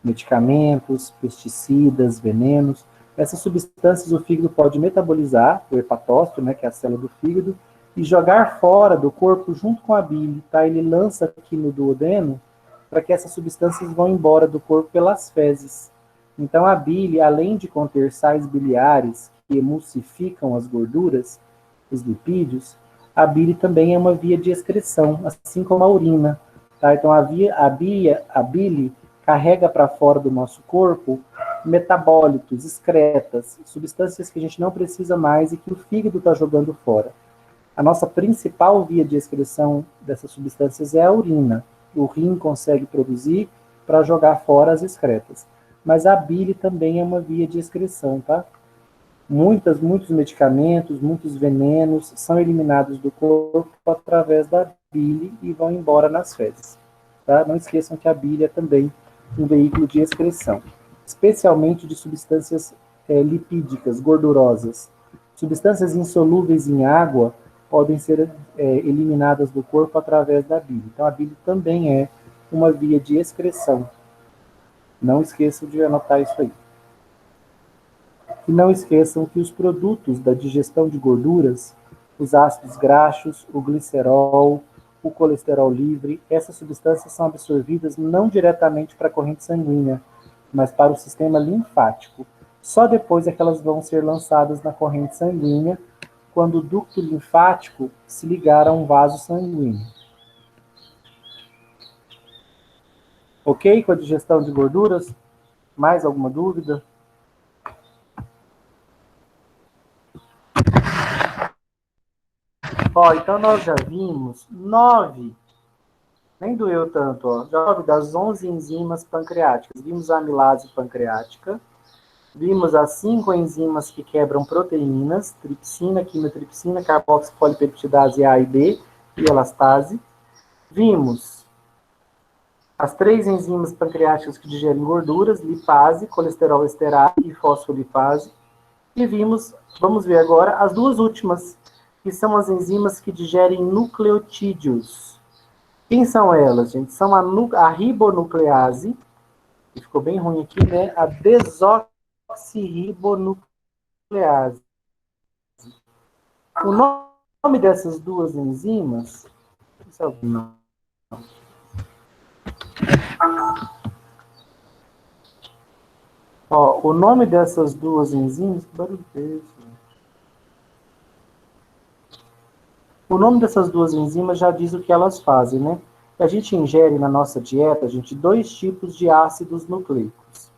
medicamentos, pesticidas, venenos. Essas substâncias o fígado pode metabolizar, o hepatócito, né, que é a célula do fígado, e jogar fora do corpo junto com a bile, tá? Ele lança aqui no duodeno para que essas substâncias vão embora do corpo pelas fezes. Então a bile, além de conter sais biliares que emulsificam as gorduras, os lipídios, a bile também é uma via de excreção, assim como a urina, tá? Então a bile carrega para fora do nosso corpo metabólitos, excretas, substâncias que a gente não precisa mais e que o fígado está jogando fora. A nossa principal via de excreção dessas substâncias é a urina. O rim consegue produzir para jogar fora as excretas. Mas a bile também é uma via de excreção, tá? Muitos medicamentos, muitos venenos são eliminados do corpo através da bile e vão embora nas fezes, tá? Não esqueçam que a bile é também um veículo de excreção, especialmente de substâncias lipídicas, gordurosas. Substâncias insolúveis em água podem ser eliminadas do corpo através da bile. Então, a bile também é uma via de excreção. Não esqueçam de anotar isso aí. E não esqueçam que os produtos da digestão de gorduras, os ácidos graxos, o glicerol, o colesterol livre, essas substâncias são absorvidas não diretamente para a corrente sanguínea, mas para o sistema linfático. Só depois é que elas vão ser lançadas na corrente sanguínea, quando o ducto linfático se ligar a um vaso sanguíneo. Ok com a digestão de gorduras? Mais alguma dúvida? Ó, então nós já vimos 9, nem doeu tanto, ó, 9 das 11 enzimas pancreáticas. Vimos a amilase pancreática, vimos as 5 enzimas que quebram proteínas, tripsina, quimotripsina, carboxipolipeptidase A e B e elastase. Vimos as 3 enzimas pancreáticas que digerem gorduras, lipase, colesterol esterase e fosfolipase. E vimos, vamos ver agora, as 2 últimas, que são as enzimas que digerem nucleotídeos. Quem são elas, gente? São a ribonuclease, que ficou bem ruim aqui, né? A desoxirribonuclease. O nome dessas 2 enzimas... Não. Ó, o nome dessas 2 enzimas... Que barulho é esse? O nome dessas 2 enzimas já diz o que elas fazem, né? A gente ingere na nossa dieta, gente, 2 tipos de ácidos nucleicos.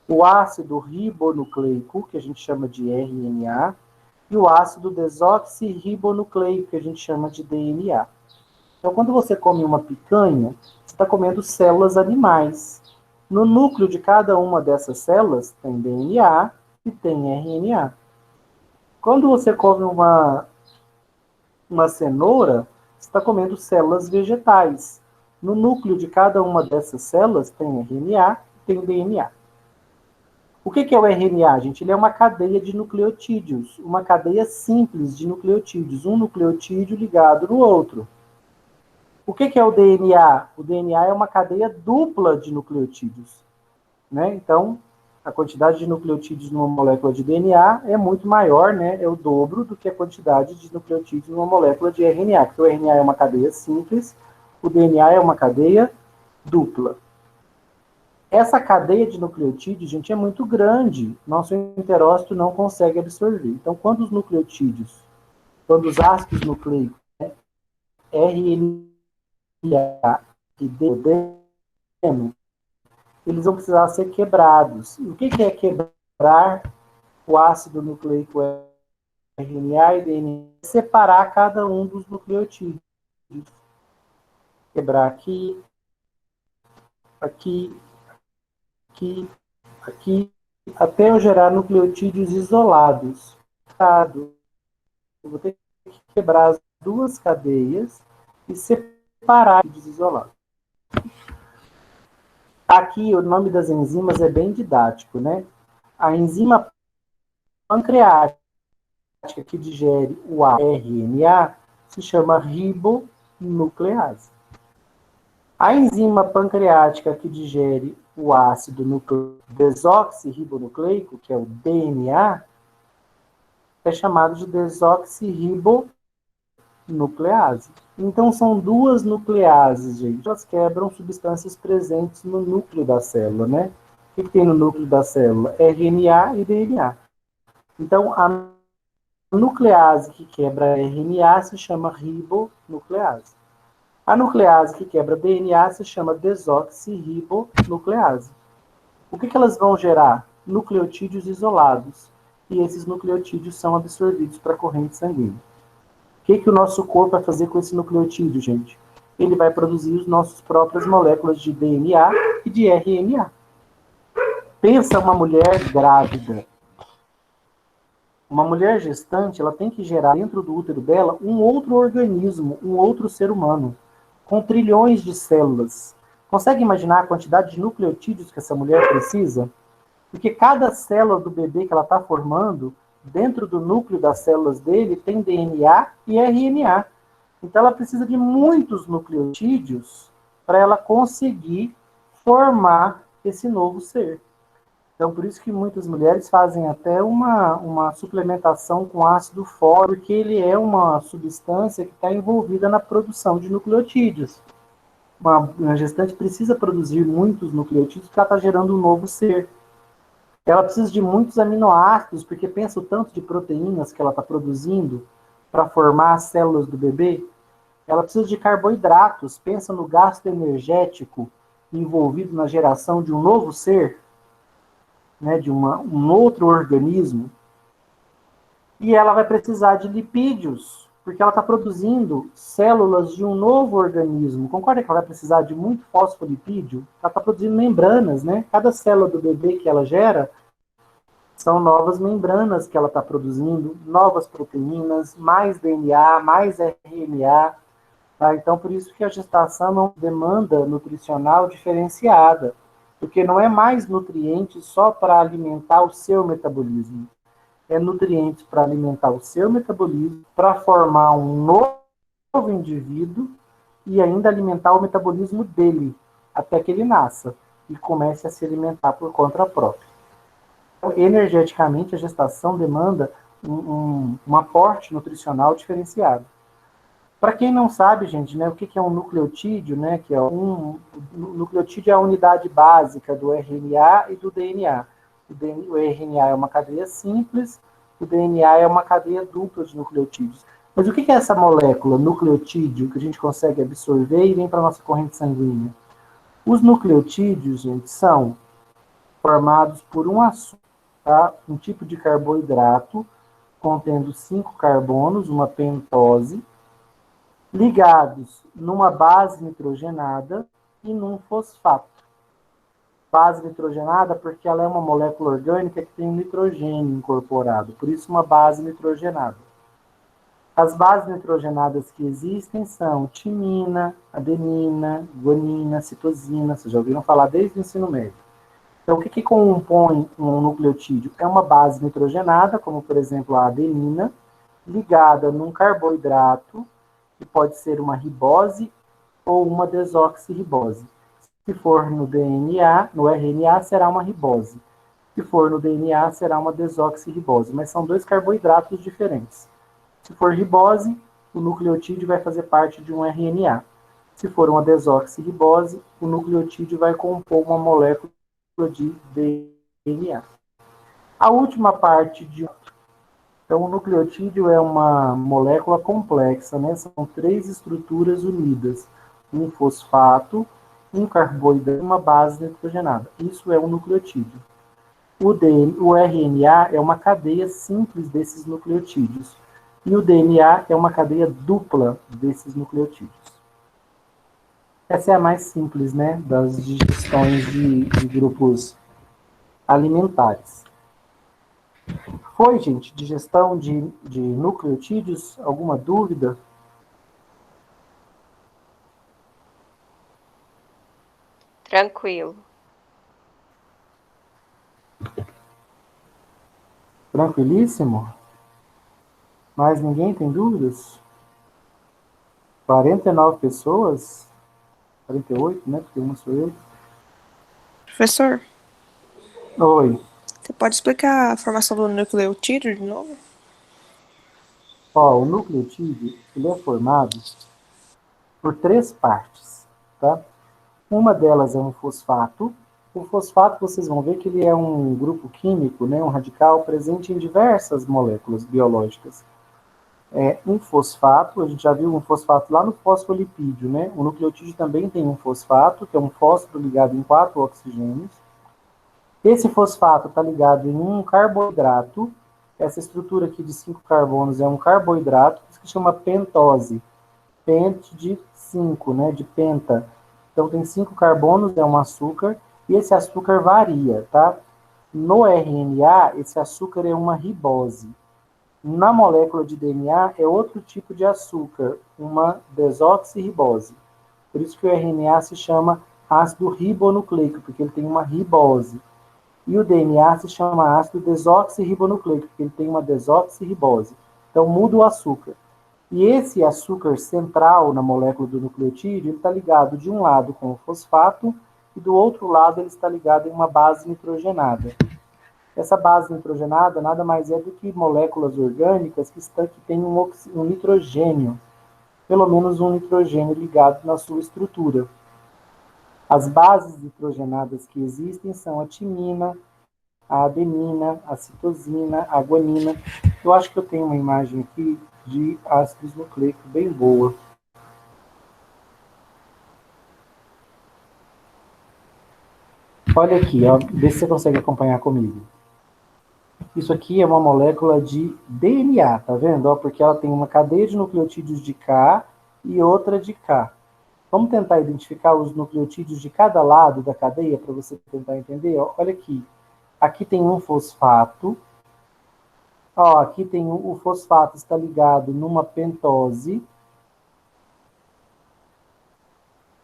O ácido ribonucleico, que a gente chama de RNA, e o ácido desoxirribonucleico, que a gente chama de DNA. Então, quando você come uma picanha, você está comendo células animais. No núcleo de cada uma dessas células tem DNA e tem RNA. Quando você come uma cenoura, você está comendo células vegetais. No núcleo de cada uma dessas células tem RNA e tem DNA. O que é o RNA, gente? Ele é uma cadeia de nucleotídeos, uma cadeia simples de nucleotídeos, um nucleotídeo ligado no outro. O que é o DNA? O DNA é uma cadeia dupla de nucleotídeos, né? Então, a quantidade de nucleotídeos numa molécula de DNA é muito maior, né? É o dobro do que a quantidade de nucleotídeos numa molécula de RNA, porque o RNA é uma cadeia simples, o DNA é uma cadeia dupla. Essa cadeia de nucleotídeos, gente, é muito grande. Nosso enterócito não consegue absorver. Então, quando os nucleotídeos, quando os ácidos nucleicos, né, RNA e DNA, eles vão precisar ser quebrados. O que é quebrar o ácido nucleico RNA e DNA? Separar cada um dos nucleotídeos. Quebrar aqui, aqui, aqui, aqui, até eu gerar nucleotídeos isolados. Eu vou ter que quebrar as 2 cadeias e separar os isolados. Aqui, o nome das enzimas é bem didático, né? A enzima pancreática que digere o RNA se chama ribonuclease. A enzima pancreática que digere o ácido desoxirribonucleico, que é o DNA, é chamado de desoxirribonuclease. Então, são 2 nucleases, gente. Elas quebram substâncias presentes no núcleo da célula, né? O que tem no núcleo da célula? RNA e DNA. Então, a nuclease que quebra RNA se chama ribonuclease. A nuclease que quebra DNA se chama desoxirribonuclease. O que elas vão gerar? Nucleotídeos isolados. E esses nucleotídeos são absorvidos para a corrente sanguínea. O que o nosso corpo vai fazer com esse nucleotídeo, gente? Ele vai produzir as nossas próprias moléculas de DNA e de RNA. Pensa uma mulher grávida. Uma mulher gestante, ela tem que gerar dentro do útero dela um outro organismo, um outro ser humano, com trilhões de células. Consegue imaginar a quantidade de nucleotídeos que essa mulher precisa? Porque cada célula do bebê que ela está formando, dentro do núcleo das células dele, tem DNA e RNA. Então, ela precisa de muitos nucleotídeos para ela conseguir formar esse novo ser. Então, por isso que muitas mulheres fazem até uma suplementação com ácido fólico, porque ele é uma substância que está envolvida na produção de nucleotídeos. Uma gestante precisa produzir muitos nucleotídeos porque ela está gerando um novo ser. Ela precisa de muitos aminoácidos, porque pensa o tanto de proteínas que ela está produzindo. para formar as células do bebê, ela precisa de carboidratos. Pensa no gasto energético envolvido na geração de um novo ser, né, de um outro organismo. E ela vai precisar de lipídios, porque ela está produzindo células de um novo organismo. Concorda que ela vai precisar de muito fosfolipídio? Ela está produzindo membranas, né? Cada célula do bebê que ela gera são novas membranas que ela está produzindo, novas proteínas, mais DNA, mais RNA. Tá? Então, por isso que a gestação é uma demanda nutricional diferenciada, porque não é mais nutrientes só para alimentar o seu metabolismo. É nutrientes para alimentar o seu metabolismo, para formar um novo indivíduo e ainda alimentar o metabolismo dele, até que ele nasça e comece a se alimentar por conta própria. Então, energeticamente, a gestação demanda um aporte nutricional diferenciado. Para quem não sabe, gente, né, o que é um nucleotídeo, né, que é o nucleotídeo é a unidade básica do RNA e do DNA. O RNA é uma cadeia simples, o DNA é uma cadeia dupla de nucleotídeos. Mas o que é essa molécula, nucleotídeo, que a gente consegue absorver e vem para a nossa corrente sanguínea? Os nucleotídeos, gente, são formados por um açúcar, tá? Um tipo de carboidrato contendo 5 carbonos, uma pentose, ligados numa base nitrogenada e num fosfato. Base nitrogenada porque ela é uma molécula orgânica que tem um nitrogênio incorporado, por isso uma base nitrogenada. As bases nitrogenadas que existem são timina, adenina, guanina, citosina, vocês já ouviram falar desde o ensino médio. Então, o que compõe um nucleotídeo? É uma base nitrogenada, como por exemplo a adenina, ligada num carboidrato, que pode ser uma ribose ou uma desoxirribose. Se for no DNA, no RNA, será uma ribose. Se for no DNA, será uma desoxirribose. Mas são dois carboidratos diferentes. Se for ribose, o nucleotídeo vai fazer parte de um RNA. Se for uma desoxirribose, o nucleotídeo vai compor uma molécula de DNA. A última parte de... Então, o nucleotídeo é uma molécula complexa, né? São 3 estruturas unidas. Um fosfato, um carboidrato e uma base nitrogenada. Isso é um nucleotídeo. O RNA é uma cadeia simples desses nucleotídeos. E o DNA é uma cadeia dupla desses nucleotídeos. Essa é a mais simples, né, das digestões de grupos alimentares. Foi, gente, digestão de nucleotídeos? Alguma dúvida? Tranquilo. Tranquilíssimo? Mais ninguém tem dúvidas? 49 pessoas? 48, né? Porque uma sou eu. Professor, Oi. você pode explicar a formação do nucleotídeo de novo? Ó, o nucleotídeo, ele é formado por 3 partes, tá? Uma delas é um fosfato. O fosfato, vocês vão ver que ele é um grupo químico, né, um radical presente em diversas moléculas biológicas. É um fosfato, a gente já viu um fosfato lá no fosfolipídio, né? O nucleotídeo também tem um fosfato, que é um fósforo ligado em 4 oxigênios. Esse fosfato está ligado em um carboidrato. Essa estrutura aqui de 5 carbonos é um carboidrato, que se chama pentose. Pent de 5, né? De penta. Então tem 5 carbonos, é um açúcar, e esse açúcar varia, tá? No RNA, esse açúcar é uma ribose. Na molécula de DNA, é outro tipo de açúcar, uma desoxirribose. Por isso que o RNA se chama ácido ribonucleico, porque ele tem uma ribose. E o DNA se chama ácido desoxirribonucleico, porque ele tem uma desoxirribose. Então muda o açúcar. E esse açúcar central na molécula do nucleotídeo, ele está ligado de um lado com o fosfato e do outro lado ele está ligado em uma base nitrogenada. Essa base nitrogenada nada mais é do que moléculas orgânicas que têm um nitrogênio, pelo menos um nitrogênio ligado na sua estrutura. As bases nitrogenadas que existem são a timina, a adenina, a citosina, a guanina. Eu acho que eu tenho uma imagem aqui de ácidos nucleicos bem boa. Olha aqui, ó, vê se você consegue acompanhar comigo. Isso aqui é uma molécula de DNA, tá vendo? Ó, porque ela tem uma cadeia de nucleotídeos de K e outra de K. Vamos tentar identificar os nucleotídeos de cada lado da cadeia para você tentar entender? Ó, olha aqui. Aqui tem um fosfato. Ó, aqui tem o fosfato está ligado numa pentose.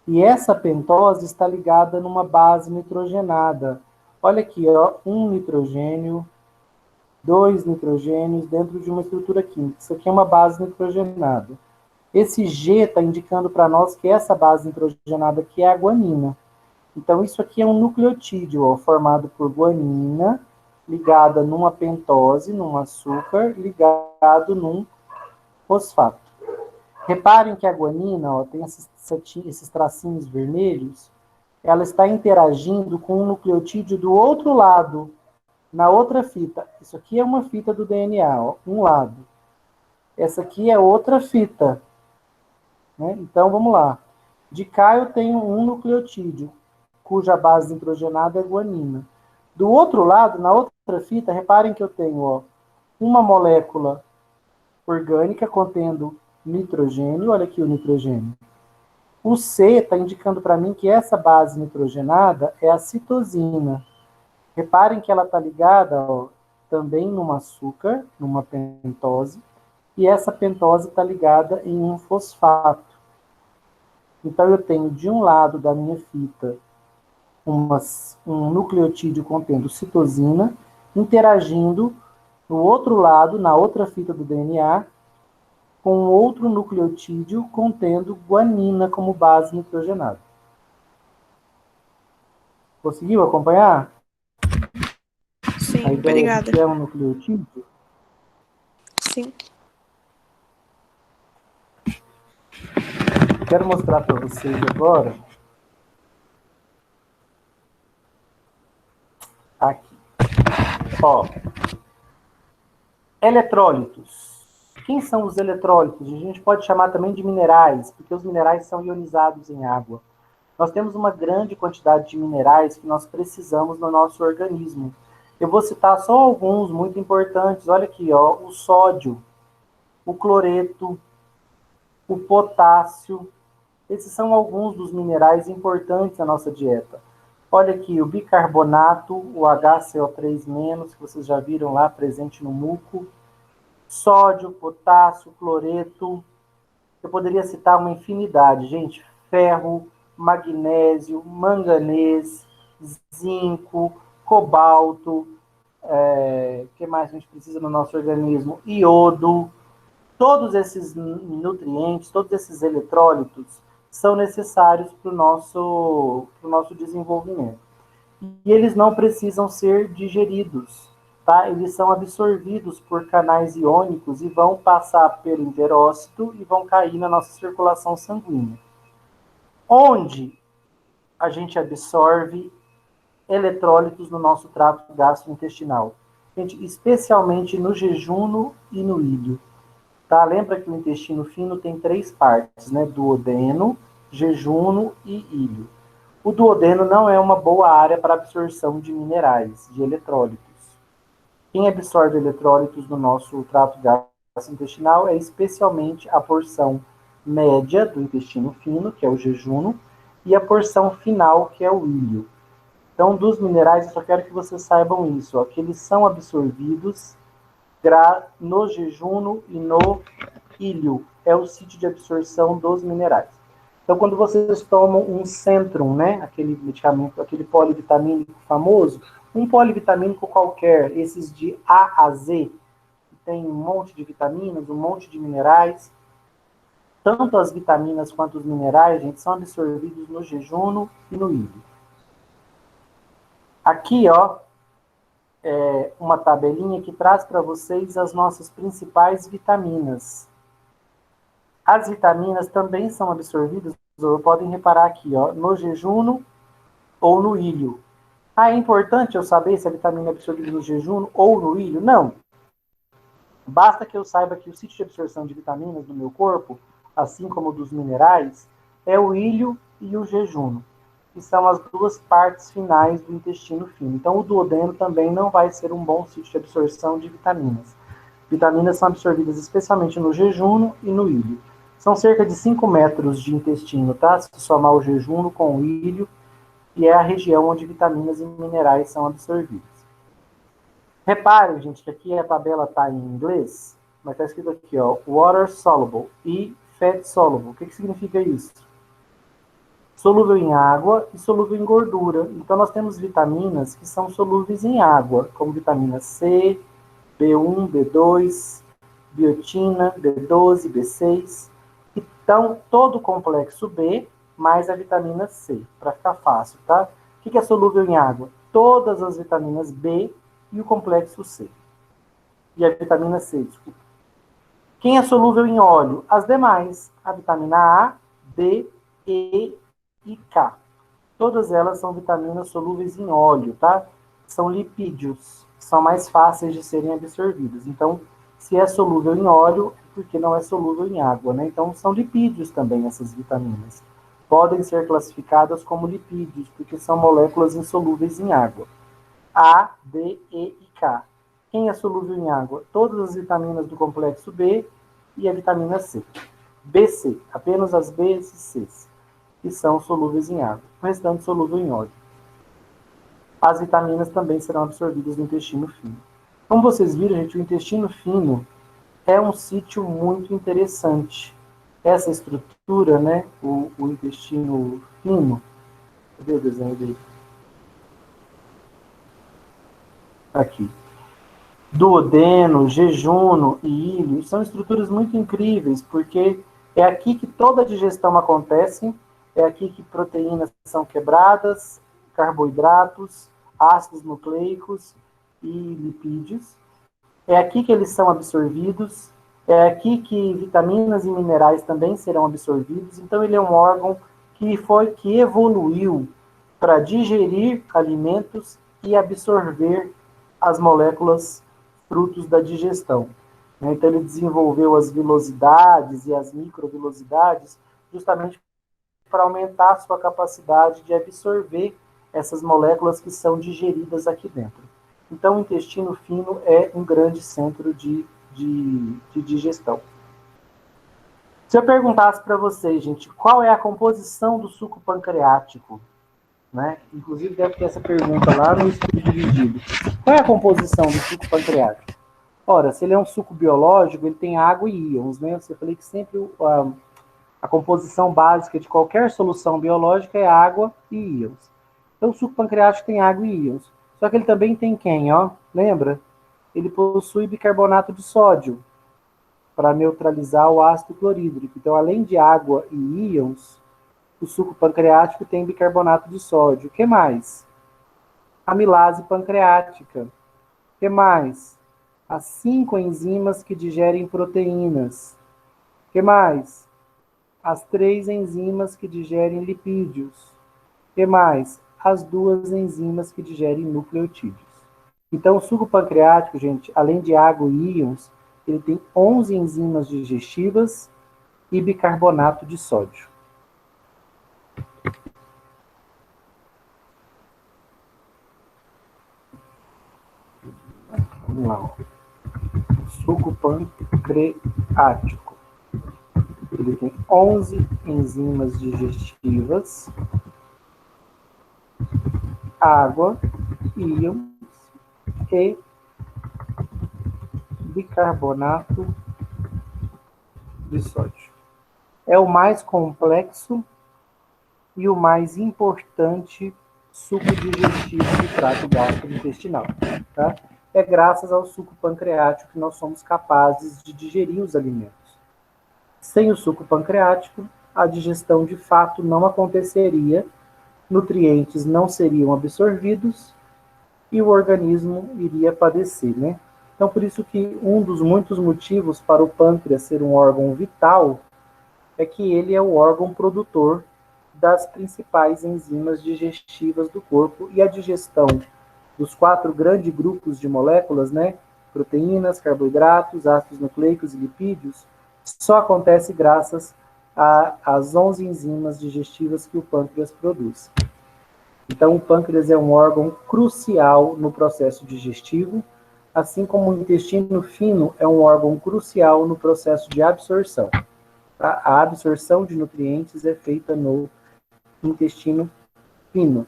E essa pentose está ligada numa base nitrogenada. Olha aqui, ó, um nitrogênio, 2 nitrogênios dentro de uma estrutura química. Isso aqui é uma base nitrogenada. Esse G está indicando para nós que essa base nitrogenada aqui é a guanina. Então, isso aqui é um nucleotídeo, ó, formado por guanina, ligada numa pentose, num açúcar, ligado num fosfato. Reparem que a guanina, ó, tem esses tracinhos vermelhos, ela está interagindo com um nucleotídeo do outro lado, na outra fita. Isso aqui é uma fita do DNA, ó, um lado. Essa aqui é outra fita. Né? Então, vamos lá. De cá eu tenho um nucleotídeo, cuja base nitrogenada é guanina. Do outro lado, na outra fita, reparem que eu tenho, ó, uma molécula orgânica contendo nitrogênio. Olha aqui o nitrogênio. O C está indicando para mim que essa base nitrogenada é a citosina. Reparem que ela está ligada, ó, também num açúcar, numa pentose, e essa pentose está ligada em um fosfato. Então, eu tenho de um lado da minha fita um nucleotídeo contendo citosina, interagindo no outro lado, na outra fita do DNA, com outro nucleotídeo contendo guanina como base nitrogenada. Conseguiu acompanhar? Sim, A ideia obrigada. de que é um nucleotídeo? Sim. Quero mostrar para vocês agora. Aqui. Ó. Eletrólitos. Quem são os eletrólitos? A gente pode chamar também de minerais, porque os minerais são ionizados em água. Nós temos uma grande quantidade de minerais que nós precisamos no nosso organismo. Eu vou citar só alguns muito importantes. Olha aqui, ó, o sódio, o cloreto, o potássio. Esses são alguns dos minerais importantes na nossa dieta. Olha aqui, o bicarbonato, o HCO3-, que vocês já viram lá presente no muco. Sódio, potássio, cloreto. Eu poderia citar uma infinidade, gente. Ferro, magnésio, manganês, zinco, cobalto, que mais a gente precisa no nosso organismo? Iodo. Todos esses nutrientes, todos esses eletrólitos são necessários para o nosso desenvolvimento. E eles não precisam ser digeridos, tá? Eles são absorvidos por canais iônicos e vão passar pelo enterócito e vão cair na nossa circulação sanguínea. Onde a gente absorve eletrólitos no nosso trato gastrointestinal? Gente, especialmente no jejuno e no ilho. Tá? Lembra que o intestino fino tem 3 partes, né? Duodeno, jejuno e ilho. O duodeno não é uma boa área para absorção de minerais, de eletrólitos. Quem absorve eletrólitos no nosso trato gastrointestinal é especialmente a porção média do intestino fino, que é o jejuno, e a porção final, que é o ilho. Então, dos minerais, eu só quero que vocês saibam isso, ó, que eles são absorvidos no jejuno e no ilho. É o sítio de absorção dos minerais. Então, quando vocês tomam um Centrum, né, aquele medicamento, aquele polivitamínico famoso, um polivitamínico qualquer, esses de A a Z, que tem um monte de vitaminas, um monte de minerais, tanto as vitaminas quanto os minerais, gente, são absorvidos no jejuno e no ilho. Aqui, ó, uma tabelinha que traz para vocês as nossas principais vitaminas. As vitaminas também são absorvidas, podem reparar aqui, ó, no jejuno ou no ilho. É importante eu saber se a vitamina é absorvida no jejuno ou no ilho? Não. Basta que eu saiba que o sítio de absorção de vitaminas do meu corpo, assim como dos minerais, é o ilho e o jejuno, que são as duas partes finais do intestino fino. Então, o duodeno também não vai ser um bom sítio de absorção de vitaminas. Vitaminas são absorvidas especialmente no jejuno e no ilho. São cerca de 5 metros de intestino, tá? Se somar o jejuno com o ilho, e é a região onde vitaminas e minerais são absorvidos. Reparem, gente, que aqui a tabela está em inglês, mas está escrito aqui, ó, water soluble e fat soluble. O que significa isso? Solúvel em água e solúvel em gordura. Então, nós temos vitaminas que são solúveis em água, como vitamina C, B1, B2, biotina, B12, B6. Então, todo o complexo B mais a vitamina C, para ficar fácil, tá? O que é solúvel em água? Todas as vitaminas B e o complexo C. E a vitamina C, desculpa. Quem é solúvel em óleo? As demais. A vitamina A, D, E e K. Todas elas são vitaminas solúveis em óleo, tá? São lipídios, são mais fáceis de serem absorvidos. Então, se é solúvel em óleo, porque não é solúvel em água, né? Então, são lipídios também essas vitaminas. Podem ser classificadas como lipídios, porque são moléculas insolúveis em água. A, D, E e K. Quem é solúvel em água? Todas as vitaminas do complexo B e a vitamina C. BC, apenas as B e Cs, que são solúveis em água. O restante solúvel em óleo. As vitaminas também serão absorvidas no intestino fino. Como vocês viram, gente, o intestino fino é um sítio muito interessante. Essa estrutura, né, o intestino fino, cadê o desenho dele? Aqui. Duodeno, jejuno e ilho são estruturas muito incríveis, porque é aqui que toda a digestão acontece, é aqui que proteínas são quebradas, carboidratos, ácidos nucleicos e lipídios. É aqui que eles são absorvidos, é aqui que vitaminas e minerais também serão absorvidos. Então, ele é um órgão que evoluiu para digerir alimentos e absorver as moléculas frutos da digestão. Então, ele desenvolveu as vilosidades e as microvilosidades justamente para aumentar a sua capacidade de absorver essas moléculas que são digeridas aqui dentro. Então, o intestino fino é um grande centro de digestão. Se eu perguntasse para vocês, gente, qual é a composição do suco pancreático? Né? Inclusive, deve ter essa pergunta lá no estudo dividido. Qual é a composição do suco pancreático? Ora, se ele é um suco biológico, ele tem água e íons. Né? Eu falei que sempre a composição básica de qualquer solução biológica é água e íons. Então, o suco pancreático tem água e íons. Só que ele também tem quem, ó? Lembra? Ele possui bicarbonato de sódio para neutralizar o ácido clorídrico. Então, além de água e íons, o suco pancreático tem bicarbonato de sódio. O que mais? Amilase pancreática. O que mais? As 5 enzimas que digerem proteínas. O que mais? As 3 enzimas que digerem lipídios. O que mais? As 2 enzimas que digerem nucleotídeos. Então, o suco pancreático, gente, além de água e íons, ele tem 11 enzimas digestivas e bicarbonato de sódio. Vamos lá. Suco pancreático. Ele tem 11 enzimas digestivas, água, íons e bicarbonato de sódio. É o mais complexo e o mais importante suco digestivo do trato gastrointestinal. Tá? É graças ao suco pancreático que nós somos capazes de digerir os alimentos. Sem o suco pancreático, a digestão de fato não aconteceria, nutrientes não seriam absorvidos e o organismo iria padecer, né? Então, por isso que um dos muitos motivos para o pâncreas ser um órgão vital é que ele é o órgão produtor das principais enzimas digestivas do corpo, e a digestão dos 4 grandes grupos de moléculas, né, proteínas, carboidratos, ácidos nucleicos e lipídios, só acontece graças às 11 enzimas digestivas que o pâncreas produz. Então, o pâncreas é um órgão crucial no processo digestivo, assim como o intestino fino é um órgão crucial no processo de absorção. Tá? A absorção de nutrientes é feita no intestino fino,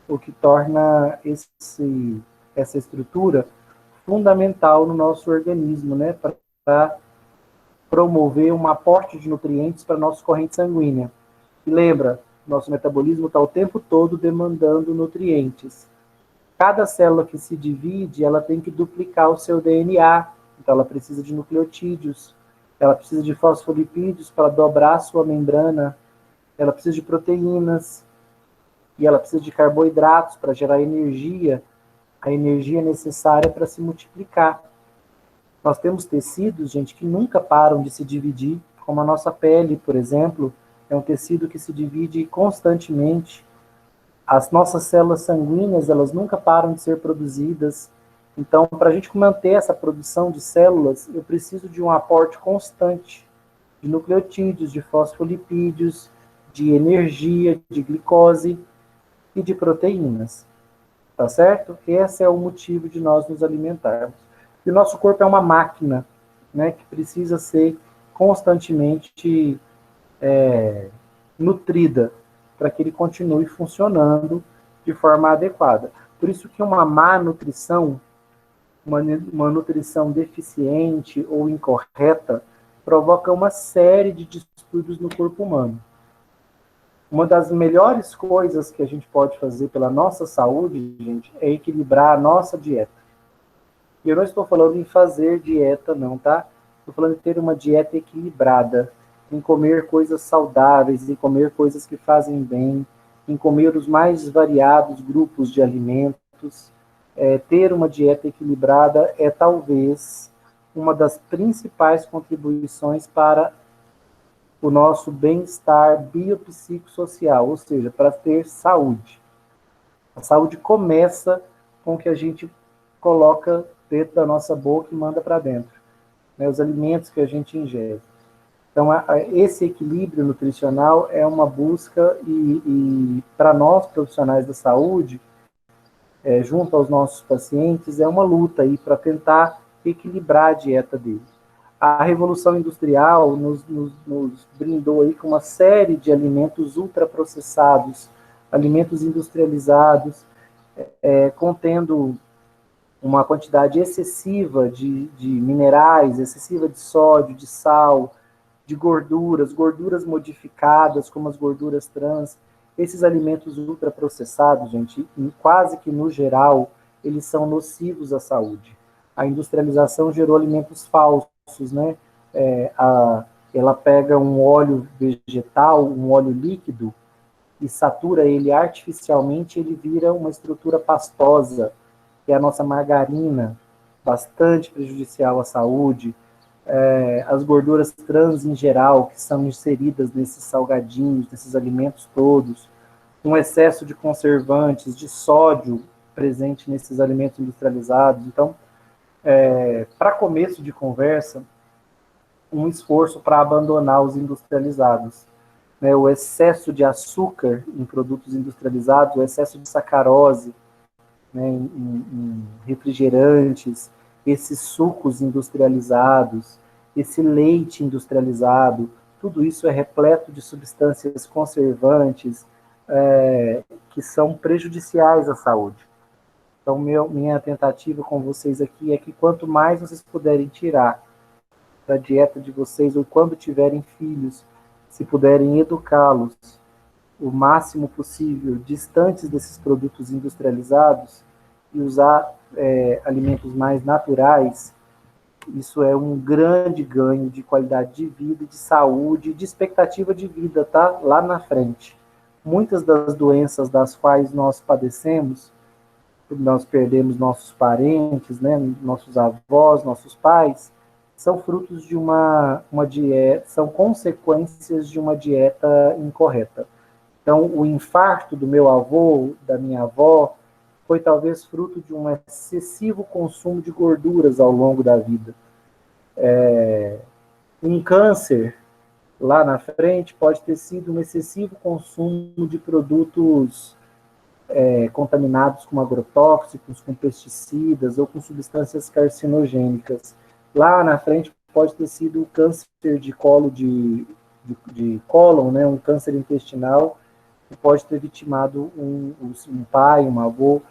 o que torna essa estrutura fundamental no nosso organismo, né, para promover um aporte de nutrientes para a nossa corrente sanguínea. E lembra, nosso metabolismo está o tempo todo demandando nutrientes. Cada célula que se divide, ela tem que duplicar o seu DNA, então ela precisa de nucleotídeos, ela precisa de fosfolipídios para dobrar a sua membrana, ela precisa de proteínas, e ela precisa de carboidratos para gerar energia, a energia necessária para se multiplicar. Nós temos tecidos, gente, que nunca param de se dividir, como a nossa pele, por exemplo, é um tecido que se divide constantemente. As nossas células sanguíneas, elas nunca param de ser produzidas. Então, para a gente manter essa produção de células, eu preciso de um aporte constante de nucleotídeos, de fosfolipídios, de energia, de glicose e de proteínas. Tá certo? Esse é o motivo de nós nos alimentarmos. E o nosso corpo é uma máquina, né, que precisa ser constantemente nutrida para que ele continue funcionando de forma adequada. Por isso que uma má nutrição, uma nutrição deficiente ou incorreta, provoca uma série de distúrbios no corpo humano. Uma das melhores coisas que a gente pode fazer pela nossa saúde, gente, é equilibrar a nossa dieta. E eu não estou falando em fazer dieta, não, tá? Estou falando em ter uma dieta equilibrada, em comer coisas saudáveis, em comer coisas que fazem bem, em comer os mais variados grupos de alimentos. Ter uma dieta equilibrada é talvez uma das principais contribuições para o nosso bem-estar biopsicossocial, ou seja, para ter saúde. A saúde começa com o que a gente coloca dentro da nossa boca e manda para dentro, né, os alimentos que a gente ingere. Então, esse equilíbrio nutricional é uma busca e para nós, profissionais da saúde, junto aos nossos pacientes, é uma luta aí para tentar equilibrar a dieta deles. A Revolução Industrial nos brindou aí com uma série de alimentos ultraprocessados, alimentos industrializados, contendo uma quantidade excessiva de minerais, excessiva de sódio, de sal, de gorduras modificadas, como as gorduras trans. Esses alimentos ultraprocessados, gente, quase que no geral, eles são nocivos à saúde. A industrialização gerou alimentos falsos, né? Ela pega um óleo vegetal, um óleo líquido, e satura ele artificialmente, ele vira uma estrutura pastosa, que é a nossa margarina, bastante prejudicial à saúde. As gorduras trans em geral, que são inseridas nesses salgadinhos, nesses alimentos todos, um excesso de conservantes, de sódio presente nesses alimentos industrializados. Então, para começo de conversa, um esforço para abandonar os industrializados. Né, o excesso de açúcar em produtos industrializados, o excesso de sacarose, né, em refrigerantes, esses sucos industrializados, esse leite industrializado, tudo isso é repleto de substâncias conservantes que são prejudiciais à saúde. Então, minha tentativa com vocês aqui é que quanto mais vocês puderem tirar da dieta de vocês, ou quando tiverem filhos, se puderem educá-los o máximo possível distantes desses produtos industrializados e usar alimentos mais naturais, isso é um grande ganho de qualidade de vida, de saúde, de expectativa de vida, tá? Lá na frente. Muitas das doenças das quais nós padecemos, nós perdemos nossos parentes, né, nossos avós, nossos pais, são frutos de uma dieta, são consequências de uma dieta incorreta. Então, o infarto do meu avô, da minha avó, foi talvez fruto de um excessivo consumo de gorduras ao longo da vida. Um câncer, lá na frente, pode ter sido um excessivo consumo de produtos contaminados com agrotóxicos, com pesticidas ou com substâncias carcinogênicas. Lá na frente pode ter sido o câncer de colo de cólon, né, um câncer intestinal, que pode ter vitimado um pai, um avô.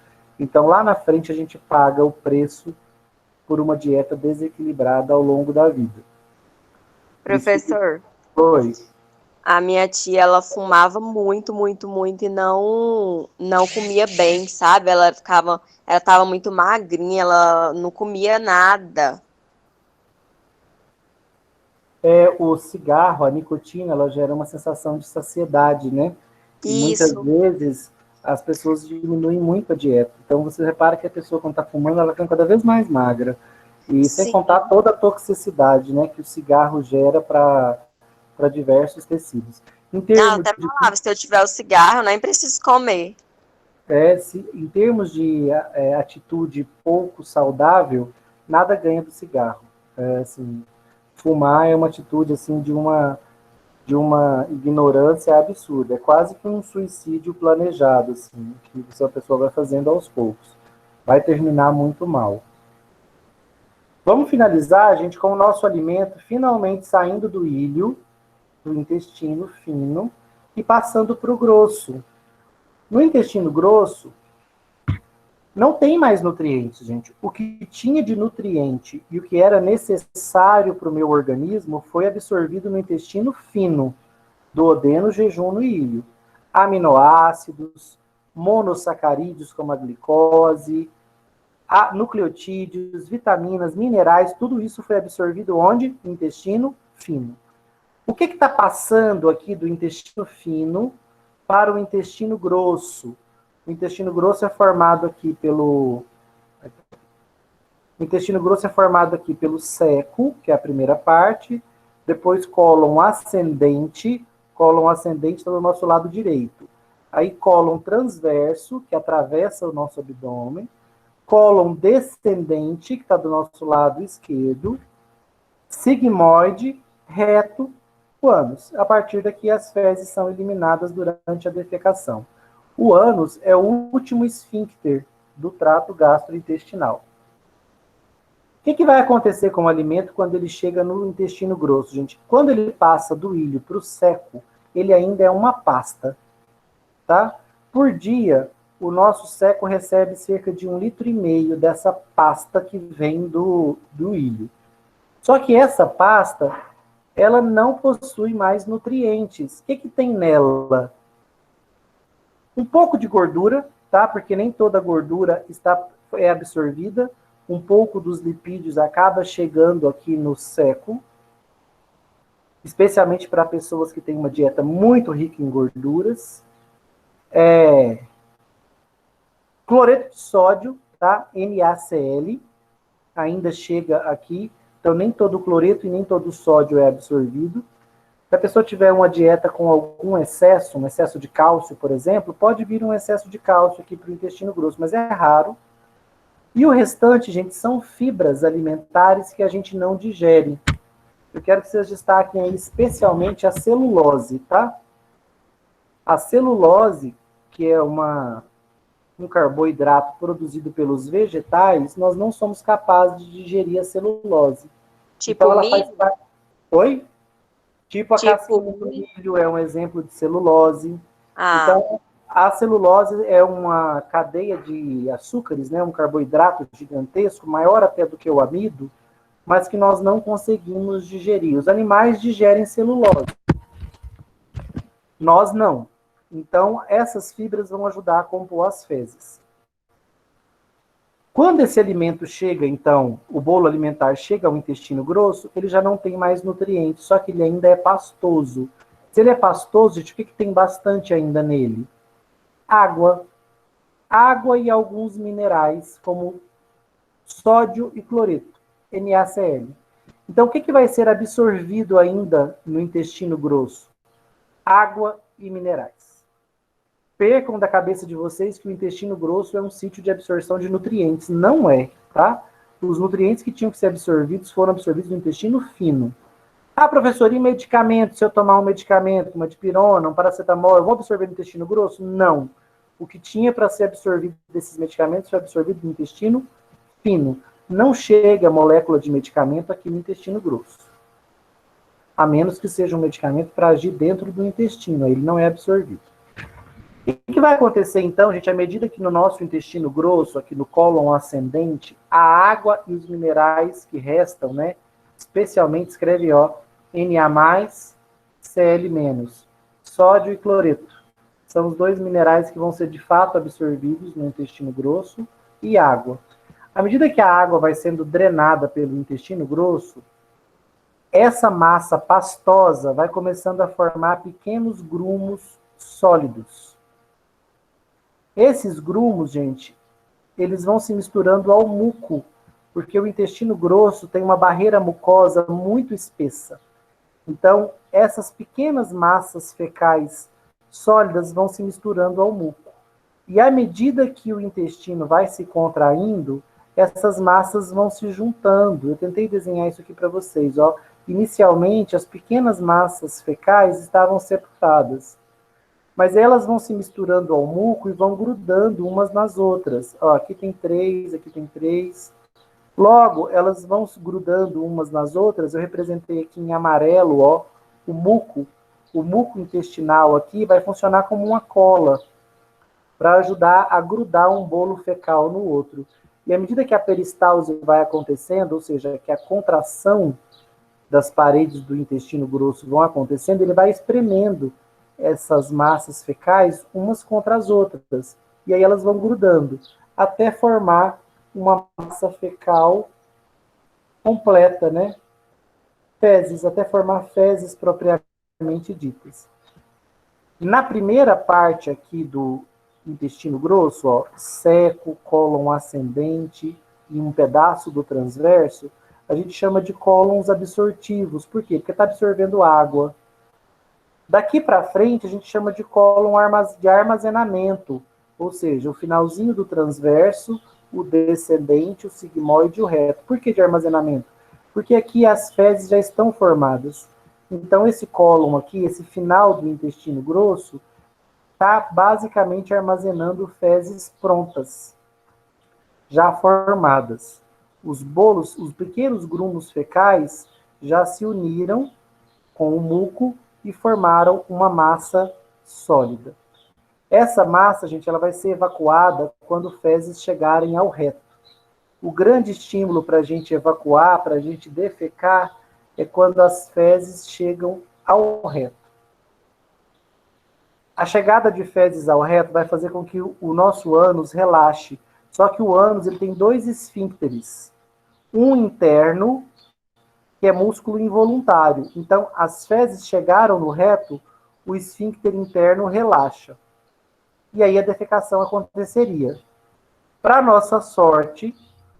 Então, lá na frente, a gente paga o preço por uma dieta desequilibrada ao longo da vida. Professor, Foi. a minha tia, ela fumava muito, muito, muito e não comia bem, sabe? Ela tava muito magrinha, ela não comia nada. O cigarro, a nicotina, ela gera uma sensação de saciedade, né? E muitas Isso, vezes as pessoas diminuem muito a dieta. Então você repara que a pessoa, quando está fumando, ela fica cada vez mais magra. E sem sim. contar toda a toxicidade, né, que o cigarro gera para diversos tecidos. Em Não, termos até de, falava, se eu tiver o cigarro, eu nem preciso comer. em termos de atitude pouco saudável, nada ganha do cigarro. Assim, fumar é uma atitude assim de uma ignorância absurda. É quase que um suicídio planejado, assim, que a pessoa vai fazendo aos poucos. Vai terminar muito mal. Vamos finalizar, gente, com o nosso alimento finalmente saindo do ilho, do intestino fino, e passando para o grosso. No intestino grosso, não tem mais nutrientes, gente. O que tinha de nutriente e o que era necessário para o meu organismo foi absorvido no intestino fino, duodeno, jejum e ilho. Aminoácidos, monossacarídeos como a glicose, nucleotídeos, vitaminas, minerais, tudo isso foi absorvido onde? No intestino fino. O que está passando aqui do intestino fino para o intestino grosso? O intestino grosso é formado aqui pelo seco, que é a primeira parte, depois cólon ascendente está do nosso lado direito. Aí cólon transverso, que atravessa o nosso abdômen, cólon descendente, que está do nosso lado esquerdo, sigmoide, reto, o ânus. A partir daqui, as fezes são eliminadas durante a defecação. O ânus é o último esfíncter do trato gastrointestinal. O que vai acontecer com o alimento quando ele chega no intestino grosso, gente? Quando ele passa do ilho para o seco, ele ainda é uma pasta, tá? Por dia, o nosso seco recebe cerca de 1,5 litro dessa pasta que vem do ilho. Só que essa pasta, ela não possui mais nutrientes. O que tem nela? Um pouco de gordura, tá? Porque nem toda gordura é absorvida. Um pouco dos lipídios acaba chegando aqui no seco, especialmente para pessoas que têm uma dieta muito rica em gorduras. Cloreto de sódio, tá? NaCl, ainda chega aqui. Então, nem todo o cloreto e nem todo o sódio é absorvido. Se a pessoa tiver uma dieta com algum excesso, um excesso de cálcio, por exemplo, pode vir um excesso de cálcio aqui para o intestino grosso, mas é raro. E o restante, gente, são fibras alimentares que a gente não digere. Eu quero que vocês destaquem aí especialmente a celulose, tá? A celulose, que é um carboidrato produzido pelos vegetais, nós não somos capazes de digerir a celulose. Tipo então, ela milho? faz parte... Oi? Tipo a Tipo casquinha do milho é um exemplo de celulose. Ah, Então, a celulose é uma cadeia de açúcares, né, um carboidrato gigantesco, maior até do que o amido, mas que nós não conseguimos digerir. Os animais digerem celulose. Nós não. Então, essas fibras vão ajudar a compor as fezes. Quando esse alimento chega, então, o bolo alimentar chega ao intestino grosso, ele já não tem mais nutrientes, só que ele ainda é pastoso. Se ele é pastoso, gente, o que tem bastante ainda nele? Água. Água e alguns minerais, como sódio e cloreto, NaCl. Então, o que vai ser absorvido ainda no intestino grosso? Água e minerais. percam da cabeça de vocês que o intestino grosso é um sítio de absorção de nutrientes. Não é, tá? Os nutrientes que tinham que ser absorvidos foram absorvidos no intestino fino. Ah, professor, e medicamento? Se eu tomar um medicamento, uma dipirona, um paracetamol, eu vou absorver no intestino grosso? Não. O que tinha para ser absorvido desses medicamentos foi absorvido no intestino fino. Não chega a molécula de medicamento aqui no intestino grosso. A menos que seja um medicamento para agir dentro do intestino, ele não é absorvido. E o que vai acontecer então, gente, à medida que no nosso intestino grosso, aqui no cólon ascendente, a água e os minerais que restam, né, especialmente escreve, ó, Na+, Cl-, sódio e cloreto. São os dois minerais que vão ser de fato absorvidos no intestino grosso e água. À medida que a água vai sendo drenada pelo intestino grosso, essa massa pastosa vai começando a formar pequenos grumos sólidos. Esses grumos, gente, eles vão se misturando ao muco, porque o intestino grosso tem uma barreira mucosa muito espessa. Então, essas pequenas massas fecais sólidas vão se misturando ao muco. E à medida que o intestino vai se contraindo, essas massas vão se juntando. Eu tentei desenhar isso aqui para vocês, ó. Inicialmente, as pequenas massas fecais estavam separadas, mas elas vão se misturando ao muco e vão grudando umas nas outras. Ó, aqui tem 3, aqui tem 3. Logo, elas vão se grudando umas nas outras. Eu representei aqui em amarelo, ó, o muco. O muco intestinal aqui vai funcionar como uma cola para ajudar a grudar um bolo fecal no outro. E à medida que a peristalse vai acontecendo, ou seja, que a contração das paredes do intestino grosso vão acontecendo, ele vai espremendo essas massas fecais umas contra as outras. E aí elas vão grudando, até formar uma massa fecal completa, né? Fezes, até formar fezes propriamente ditas. Na primeira parte aqui do intestino grosso, ó, seco, cólon ascendente e um pedaço do transverso, a gente chama de cólons absortivos. Por quê? Porque está absorvendo água. Daqui para frente, a gente chama de cólon de armazenamento, ou seja, o finalzinho do transverso, o descendente, o sigmoide e o reto. Por que de armazenamento? Porque aqui as fezes já estão formadas. Então, esse cólon aqui, esse final do intestino grosso, está basicamente armazenando fezes prontas, já formadas. Os bolos, os pequenos grumos fecais já se uniram com o muco e formaram uma massa sólida. Essa massa, gente, ela vai ser evacuada quando fezes chegarem ao reto. O grande estímulo para a gente evacuar, para a gente defecar, é quando as fezes chegam ao reto. A chegada de fezes ao reto vai fazer com que o nosso ânus relaxe. Só que o ânus ele tem 2 esfíncteres. Um interno, que é músculo involuntário. Então, as fezes chegaram no reto, o esfíncter interno relaxa. E aí a defecação aconteceria. Para nossa sorte,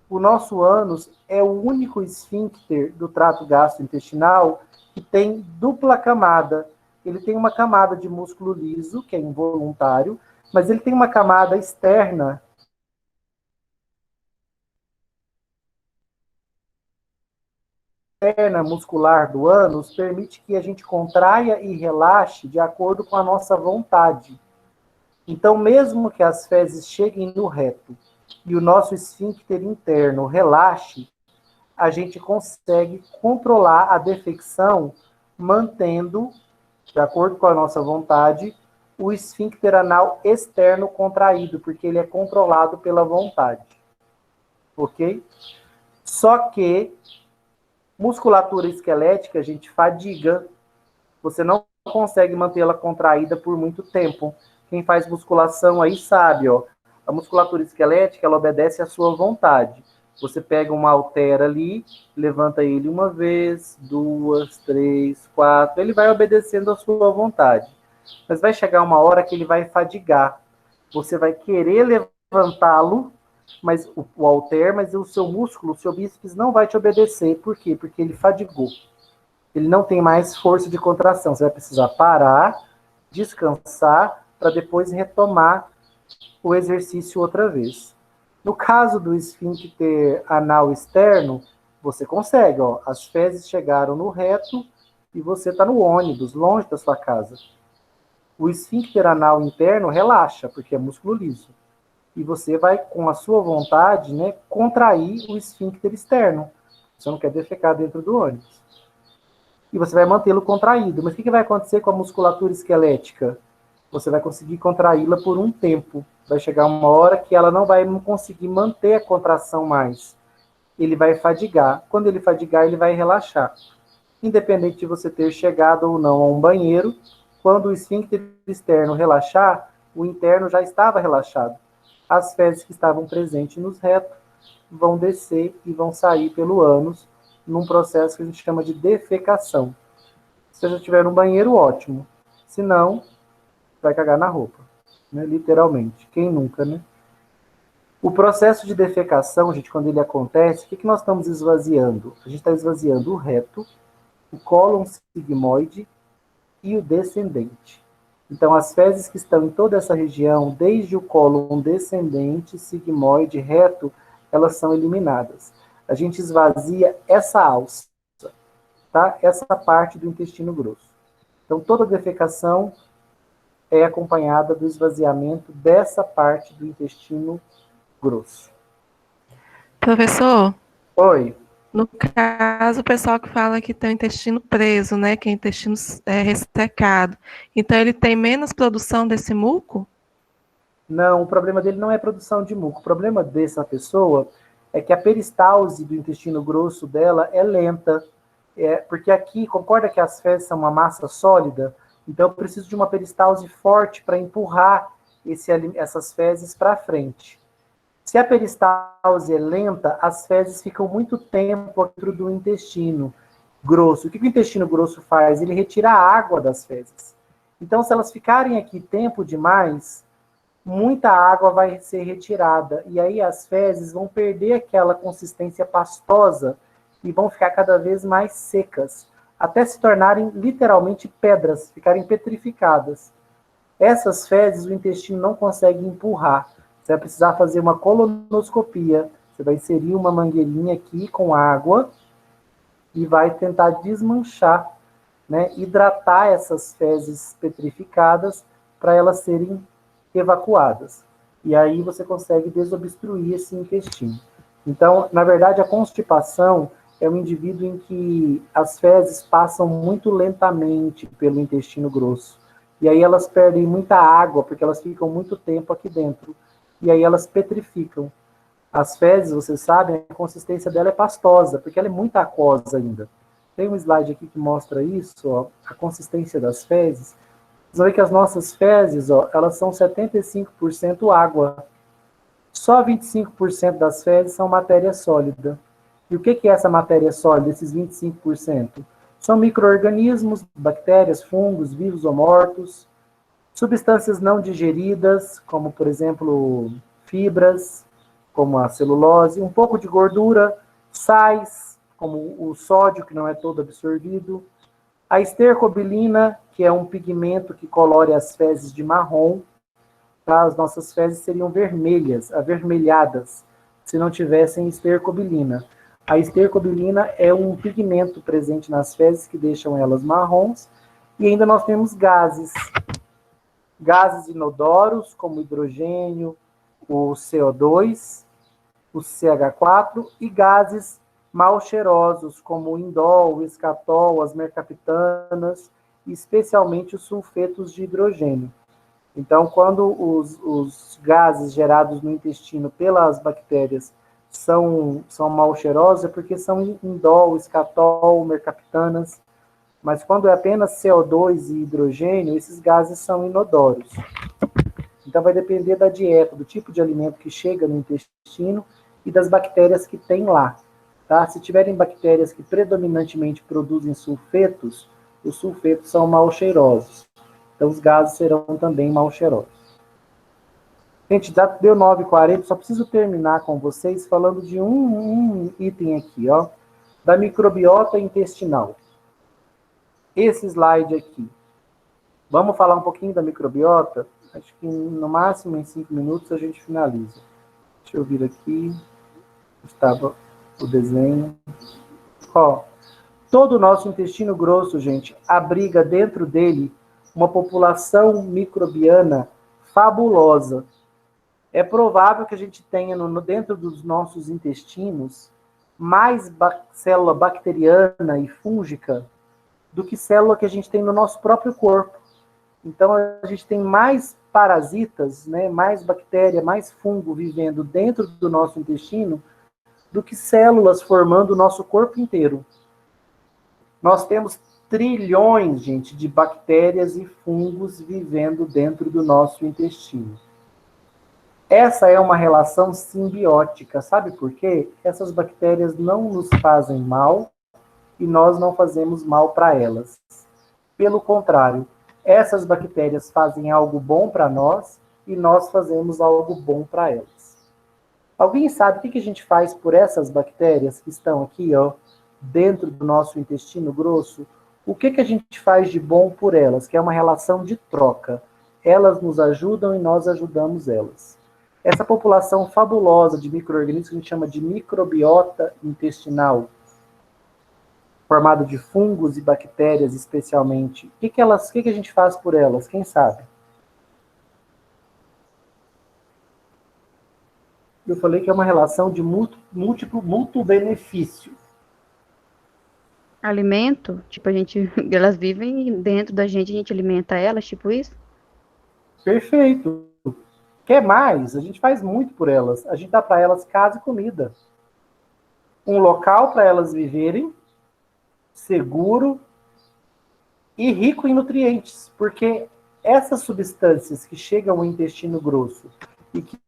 o nosso ânus é o único esfíncter do trato gastrointestinal que tem dupla camada. Ele tem uma camada de músculo liso, que é involuntário, mas ele tem uma camada externa muscular do ânus, permite que a gente contraia e relaxe de acordo com a nossa vontade. Então, mesmo que as fezes cheguem no reto e o nosso esfíncter interno relaxe, a gente consegue controlar a defecção mantendo, de acordo com a nossa vontade, o esfíncter anal externo contraído, porque ele é controlado pela vontade. Ok? Só que musculatura esquelética, a gente fadiga. Você não consegue mantê-la contraída por muito tempo. Quem faz musculação aí sabe, ó. A musculatura esquelética, ela obedece à sua vontade. Você pega uma halter ali, levanta ele uma vez, 2, 3, 4, ele vai obedecendo à sua vontade. Mas vai chegar uma hora que ele vai fadigar. Você vai querer levantá-lo, mas o halter, mas o seu músculo, o seu bíceps não vai te obedecer. Por quê? Porque ele fadigou. Ele não tem mais força de contração. Você vai precisar parar, descansar, para depois retomar o exercício outra vez. No caso do esfíncter anal externo, você consegue, ó, as fezes chegaram no reto e você está no ônibus, longe da sua casa. O esfíncter anal interno relaxa, porque é músculo liso. E você vai, com a sua vontade, né, contrair o esfíncter externo. Você não quer defecar dentro do ônibus. E você vai mantê-lo contraído. Mas o que vai acontecer com a musculatura esquelética? Você vai conseguir contraí-la por um tempo. Vai chegar uma hora que ela não vai conseguir manter a contração mais. Ele vai fadigar. Quando ele fadigar, ele vai relaxar. Independente de você ter chegado ou não a um banheiro, quando o esfíncter externo relaxar, o interno já estava relaxado. As fezes que estavam presentes nos retos vão descer e vão sair pelo ânus num processo que a gente chama de defecação. Se você já estiver no banheiro, ótimo. Se não, vai cagar na roupa, né? Literalmente. Quem nunca, né? O processo de defecação, gente, quando ele acontece, o que nós estamos esvaziando? A gente está esvaziando o reto, o cólon sigmoide e o descendente. Então, as fezes que estão em toda essa região, desde o cólon descendente, sigmoide, reto, elas são eliminadas. A gente esvazia essa alça, tá? Essa parte do intestino grosso. Então, toda defecação é acompanhada do esvaziamento dessa parte do intestino grosso. Professor, Oi. no caso, o pessoal que fala que tem o intestino preso, né, que é o intestino ressecado, então ele tem menos produção desse muco? Não, o problema dele não é produção de muco. O problema dessa pessoa é que a peristalse do intestino grosso dela é lenta. Porque aqui, concorda que as fezes são uma massa sólida? Então eu preciso de uma peristalse forte para empurrar essas fezes para frente. Se a peristalse é lenta, as fezes ficam muito tempo dentro do intestino grosso. O que o intestino grosso faz? Ele retira a água das fezes. Então, se elas ficarem aqui tempo demais, muita água vai ser retirada. E aí as fezes vão perder aquela consistência pastosa e vão ficar cada vez mais secas, até se tornarem literalmente pedras, ficarem petrificadas. Essas fezes o intestino não consegue empurrar. Você vai precisar fazer uma colonoscopia. Você vai inserir uma mangueirinha aqui com água e vai tentar desmanchar, né, hidratar essas fezes petrificadas para elas serem evacuadas. E aí você consegue desobstruir esse intestino. Então, na verdade, a constipação é um indivíduo em que as fezes passam muito lentamente pelo intestino grosso. E aí elas perdem muita água, porque elas ficam muito tempo aqui dentro. E aí elas petrificam. As fezes, vocês sabem, a consistência dela é pastosa, porque ela é muito aquosa ainda. Tem um slide aqui que mostra isso, ó, a consistência das fezes. Vocês vão ver que as nossas fezes, ó, elas são 75% água. Só 25% das fezes são matéria sólida. E o que é essa matéria sólida, esses 25%? São micro-organismos, bactérias, fungos, vivos ou mortos, substâncias não digeridas, como, por exemplo, fibras, como a celulose, um pouco de gordura, sais, como o sódio, que não é todo absorvido, a estercobilina, que é um pigmento que colore as fezes de marrom, tá? As nossas fezes seriam vermelhas, avermelhadas, se não tivessem estercobilina. A estercobilina é um pigmento presente nas fezes que deixam elas marrons, e ainda nós temos gases. Gases inodoros, como o hidrogênio, o CO2, o CH4, e gases mal cheirosos, como o indol, o escatol, as mercaptanas, e especialmente os sulfetos de hidrogênio. Então, quando os gases gerados no intestino pelas bactérias são mal cheirosos, é porque são indol, escatol, mercaptanas, mas quando é apenas CO2 e hidrogênio, esses gases são inodoros. Então vai depender da dieta, do tipo de alimento que chega no intestino e das bactérias que tem lá. Tá? Se tiverem bactérias que predominantemente produzem sulfetos, os sulfetos são mal cheirosos. Então os gases serão também mal cheirosos. Gente, já deu 9h40, só preciso terminar com vocês falando de um item aqui, ó, da microbiota intestinal. Esse slide aqui. Vamos falar um pouquinho da microbiota? Acho que no máximo em 5 minutos a gente finaliza. Deixa eu vir aqui. Estava o desenho. Ó, todo o nosso intestino grosso, gente, abriga dentro dele uma população microbiana fabulosa. É provável que a gente tenha dentro dos nossos intestinos mais célula bacteriana e fúngica do que célula que a gente tem no nosso próprio corpo. Então, a gente tem mais parasitas, né, mais bactéria, mais fungo vivendo dentro do nosso intestino do que células formando o nosso corpo inteiro. Nós temos trilhões, gente, de bactérias e fungos vivendo dentro do nosso intestino. Essa é uma relação simbiótica. Sabe por quê? Essas bactérias não nos fazem mal e nós não fazemos mal para elas. Pelo contrário, essas bactérias fazem algo bom para nós e nós fazemos algo bom para elas. Alguém sabe o que a gente faz por essas bactérias que estão aqui, ó, dentro do nosso intestino grosso? O que a gente faz de bom por elas? Que é uma relação de troca. Elas nos ajudam e nós ajudamos elas. Essa população fabulosa de micro-organismos que a gente chama de microbiota intestinal, formado de fungos e bactérias especialmente, o que a gente faz por elas? Quem sabe? Eu falei que é uma relação de mútuo benefício. Alimento, tipo, elas vivem dentro da gente, a gente alimenta elas, tipo isso? Perfeito. Quer mais? A gente faz muito por elas. A gente dá para elas casa e comida. Um local para elas viverem, seguro e rico em nutrientes. Porque essas substâncias que chegam ao intestino grosso e que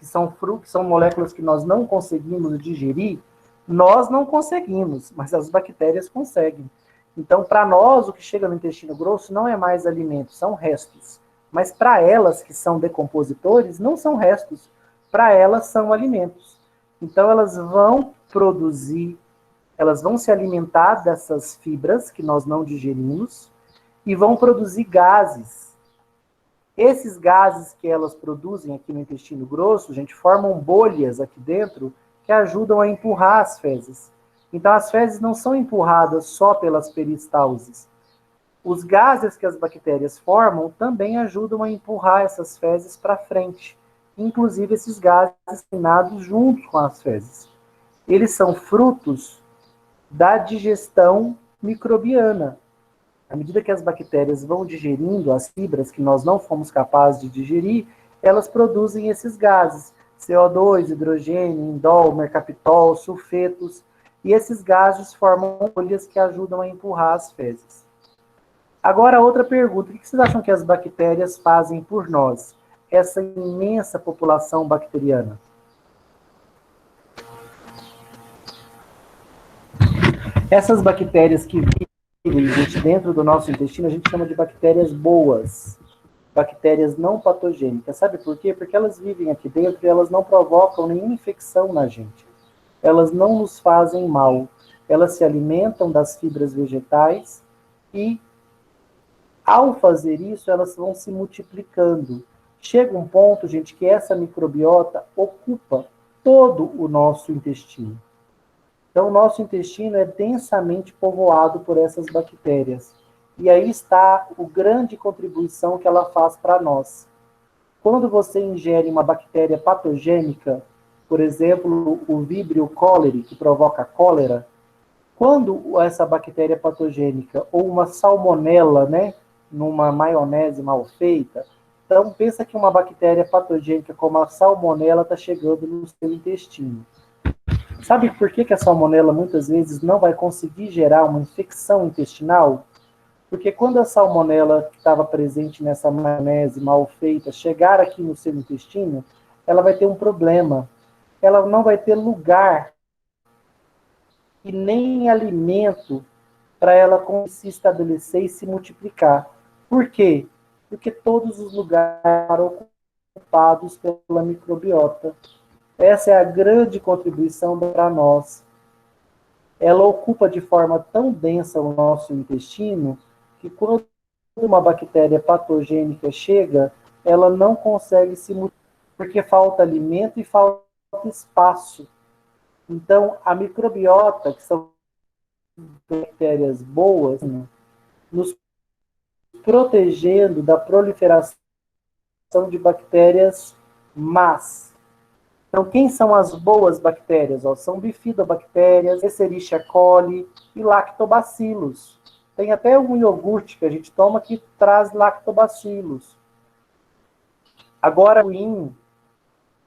são moléculas que nós não conseguimos digerir, nós não conseguimos, mas as bactérias conseguem. Então, para nós, o que chega no intestino grosso não é mais alimento, são restos. Mas para elas, que são decompositores, não são restos. Para elas, são alimentos. Então, elas vão produzir, elas vão se alimentar dessas fibras que nós não digerimos e vão produzir gases. Esses gases que elas produzem aqui no intestino grosso, gente, formam bolhas aqui dentro que ajudam a empurrar as fezes. Então, as fezes não são empurradas só pelas peristalses. Os gases que as bactérias formam também ajudam a empurrar essas fezes para frente. Inclusive, esses gases eliminados junto com as fezes. Eles são frutos da digestão microbiana. À medida que as bactérias vão digerindo as fibras que nós não fomos capazes de digerir, elas produzem esses gases. CO2, hidrogênio, indol, mercaptol, sulfetos. E esses gases formam bolhas que ajudam a empurrar as fezes. Agora, outra pergunta. O que vocês acham que as bactérias fazem por nós? Essa imensa população bacteriana. Essas bactérias que vivem dentro do nosso intestino, a gente chama de bactérias boas. Bactérias não patogênicas. Sabe por quê? Porque elas vivem aqui dentro e elas não provocam nenhuma infecção na gente. Elas não nos fazem mal. Elas se alimentam das fibras vegetais e, ao fazer isso, elas vão se multiplicando. Chega um ponto, gente, que essa microbiota ocupa todo o nosso intestino. Então, o nosso intestino é densamente povoado por essas bactérias. E aí está a grande contribuição que ela faz para nós. Quando você ingere uma bactéria patogênica, por exemplo, o Vibrio cholerae, que provoca cólera, quando essa bactéria patogênica, ou uma salmonela, né, numa maionese mal feita, então pensa que uma bactéria patogênica como a salmonela está chegando no seu intestino. Sabe por que a salmonela muitas vezes não vai conseguir gerar uma infecção intestinal? Porque quando a salmonela que estava presente nessa maionese mal feita chegar aqui no seu intestino, ela vai ter um problema. Ela não vai ter lugar e nem alimento para ela se estabelecer e se multiplicar. Por quê? Porque todos os lugares foram ocupados pela microbiota. Essa é a grande contribuição para nós. Ela ocupa de forma tão densa o nosso intestino que quando uma bactéria patogênica chega, ela não consegue se multiplicar, porque falta alimento e falta espaço. Então, a microbiota, que são bactérias boas, né, nos protegendo da proliferação de bactérias más. Então, quem são as boas bactérias? São bifidobactérias, Escherichia coli e lactobacilos. Tem até um iogurte que a gente toma que traz lactobacilos. Agora, ruim,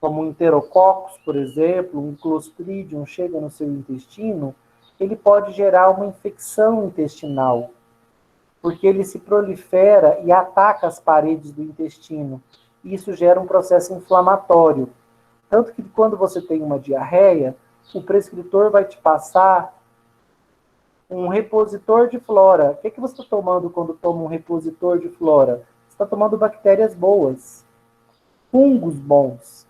como um enterococcus, por exemplo, um clostridium chega no seu intestino, ele pode gerar uma infecção intestinal, porque ele se prolifera e ataca as paredes do intestino. Isso gera um processo inflamatório. Tanto que quando você tem uma diarreia, o prescritor vai te passar um repositor de flora. O que você está tomando quando toma um repositor de flora? Você está tomando bactérias boas, fungos bons,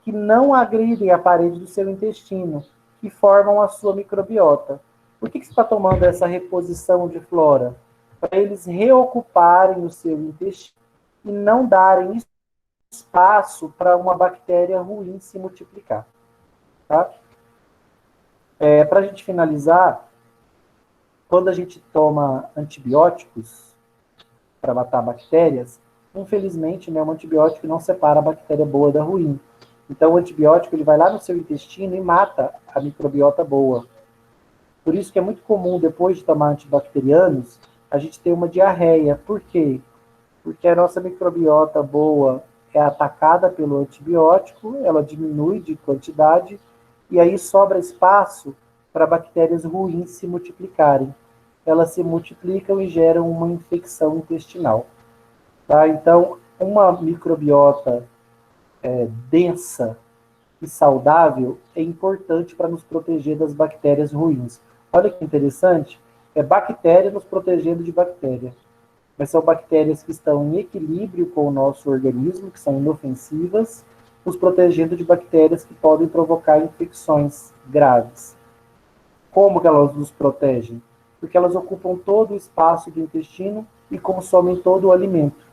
que não agridem a parede do seu intestino, que formam a sua microbiota. Por que você está tomando essa reposição de flora? Para eles reocuparem o seu intestino e não darem espaço para uma bactéria ruim se multiplicar. Tá? Para a gente finalizar, quando a gente toma antibióticos para matar bactérias, infelizmente, né, um antibiótico não separa a bactéria boa da ruim. Então, o antibiótico ele vai lá no seu intestino e mata a microbiota boa. Por isso que é muito comum, depois de tomar antibacterianos, a gente ter uma diarreia. Por quê? Porque a nossa microbiota boa é atacada pelo antibiótico, ela diminui de quantidade, e aí sobra espaço para bactérias ruins se multiplicarem. Elas se multiplicam e geram uma infecção intestinal. Tá? Então, uma microbiota densa e saudável é importante para nos proteger das bactérias ruins. Olha que interessante, é bactéria nos protegendo de bactéria. Mas são bactérias que estão em equilíbrio com o nosso organismo, que são inofensivas, nos protegendo de bactérias que podem provocar infecções graves. Como que elas nos protegem? Porque elas ocupam todo o espaço do intestino e consomem todo o alimento.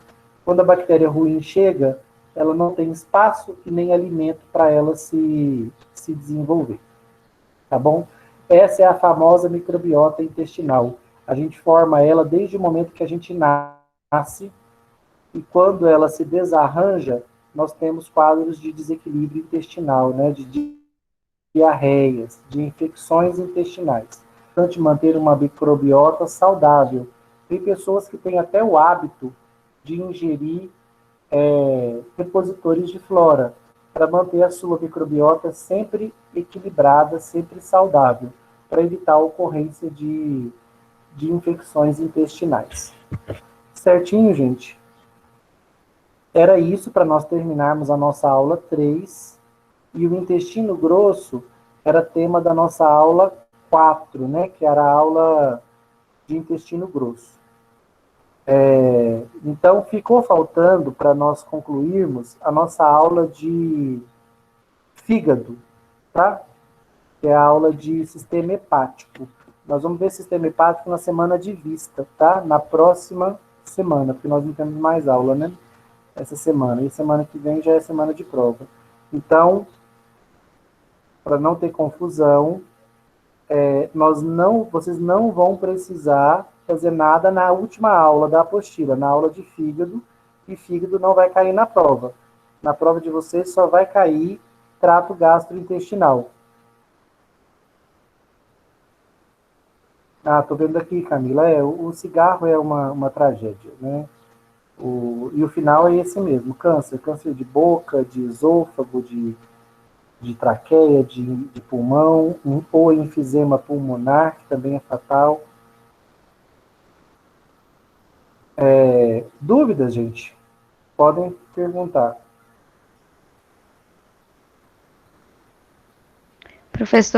Quando a bactéria ruim chega, ela não tem espaço e nem alimento para ela se desenvolver. Tá bom? Essa é a famosa microbiota intestinal. A gente forma ela desde o momento que a gente nasce, e quando ela se desarranja, nós temos quadros de desequilíbrio intestinal, né, de diarreias, de infecções intestinais. Importante manter uma microbiota saudável. Tem pessoas que têm até o hábito de ingerir repositores de flora, para manter a sua microbiota sempre equilibrada, sempre saudável, para evitar a ocorrência de infecções intestinais. Certinho, gente? Era isso para nós terminarmos a nossa aula 3. E o intestino grosso era tema da nossa aula 4, né? Que era a aula de intestino grosso. Então, ficou faltando para nós concluirmos a nossa aula de fígado, tá? Que é a aula de sistema hepático. Nós vamos ver sistema hepático na semana de vista, tá? Na próxima semana, porque nós não temos mais aula, né? Essa semana. E semana que vem já é semana de prova. Então, para não ter confusão, vocês não vão precisar fazer nada na última aula da apostila, na aula de fígado, e fígado não vai cair na prova. Na prova de vocês só vai cair trato gastrointestinal. Tô vendo aqui, Camila, o cigarro é uma tragédia, né? E o final é esse mesmo, câncer de boca, de esôfago, de traqueia, de pulmão, ou enfisema pulmonar, que também é fatal. Dúvidas, gente? Podem perguntar. Professor,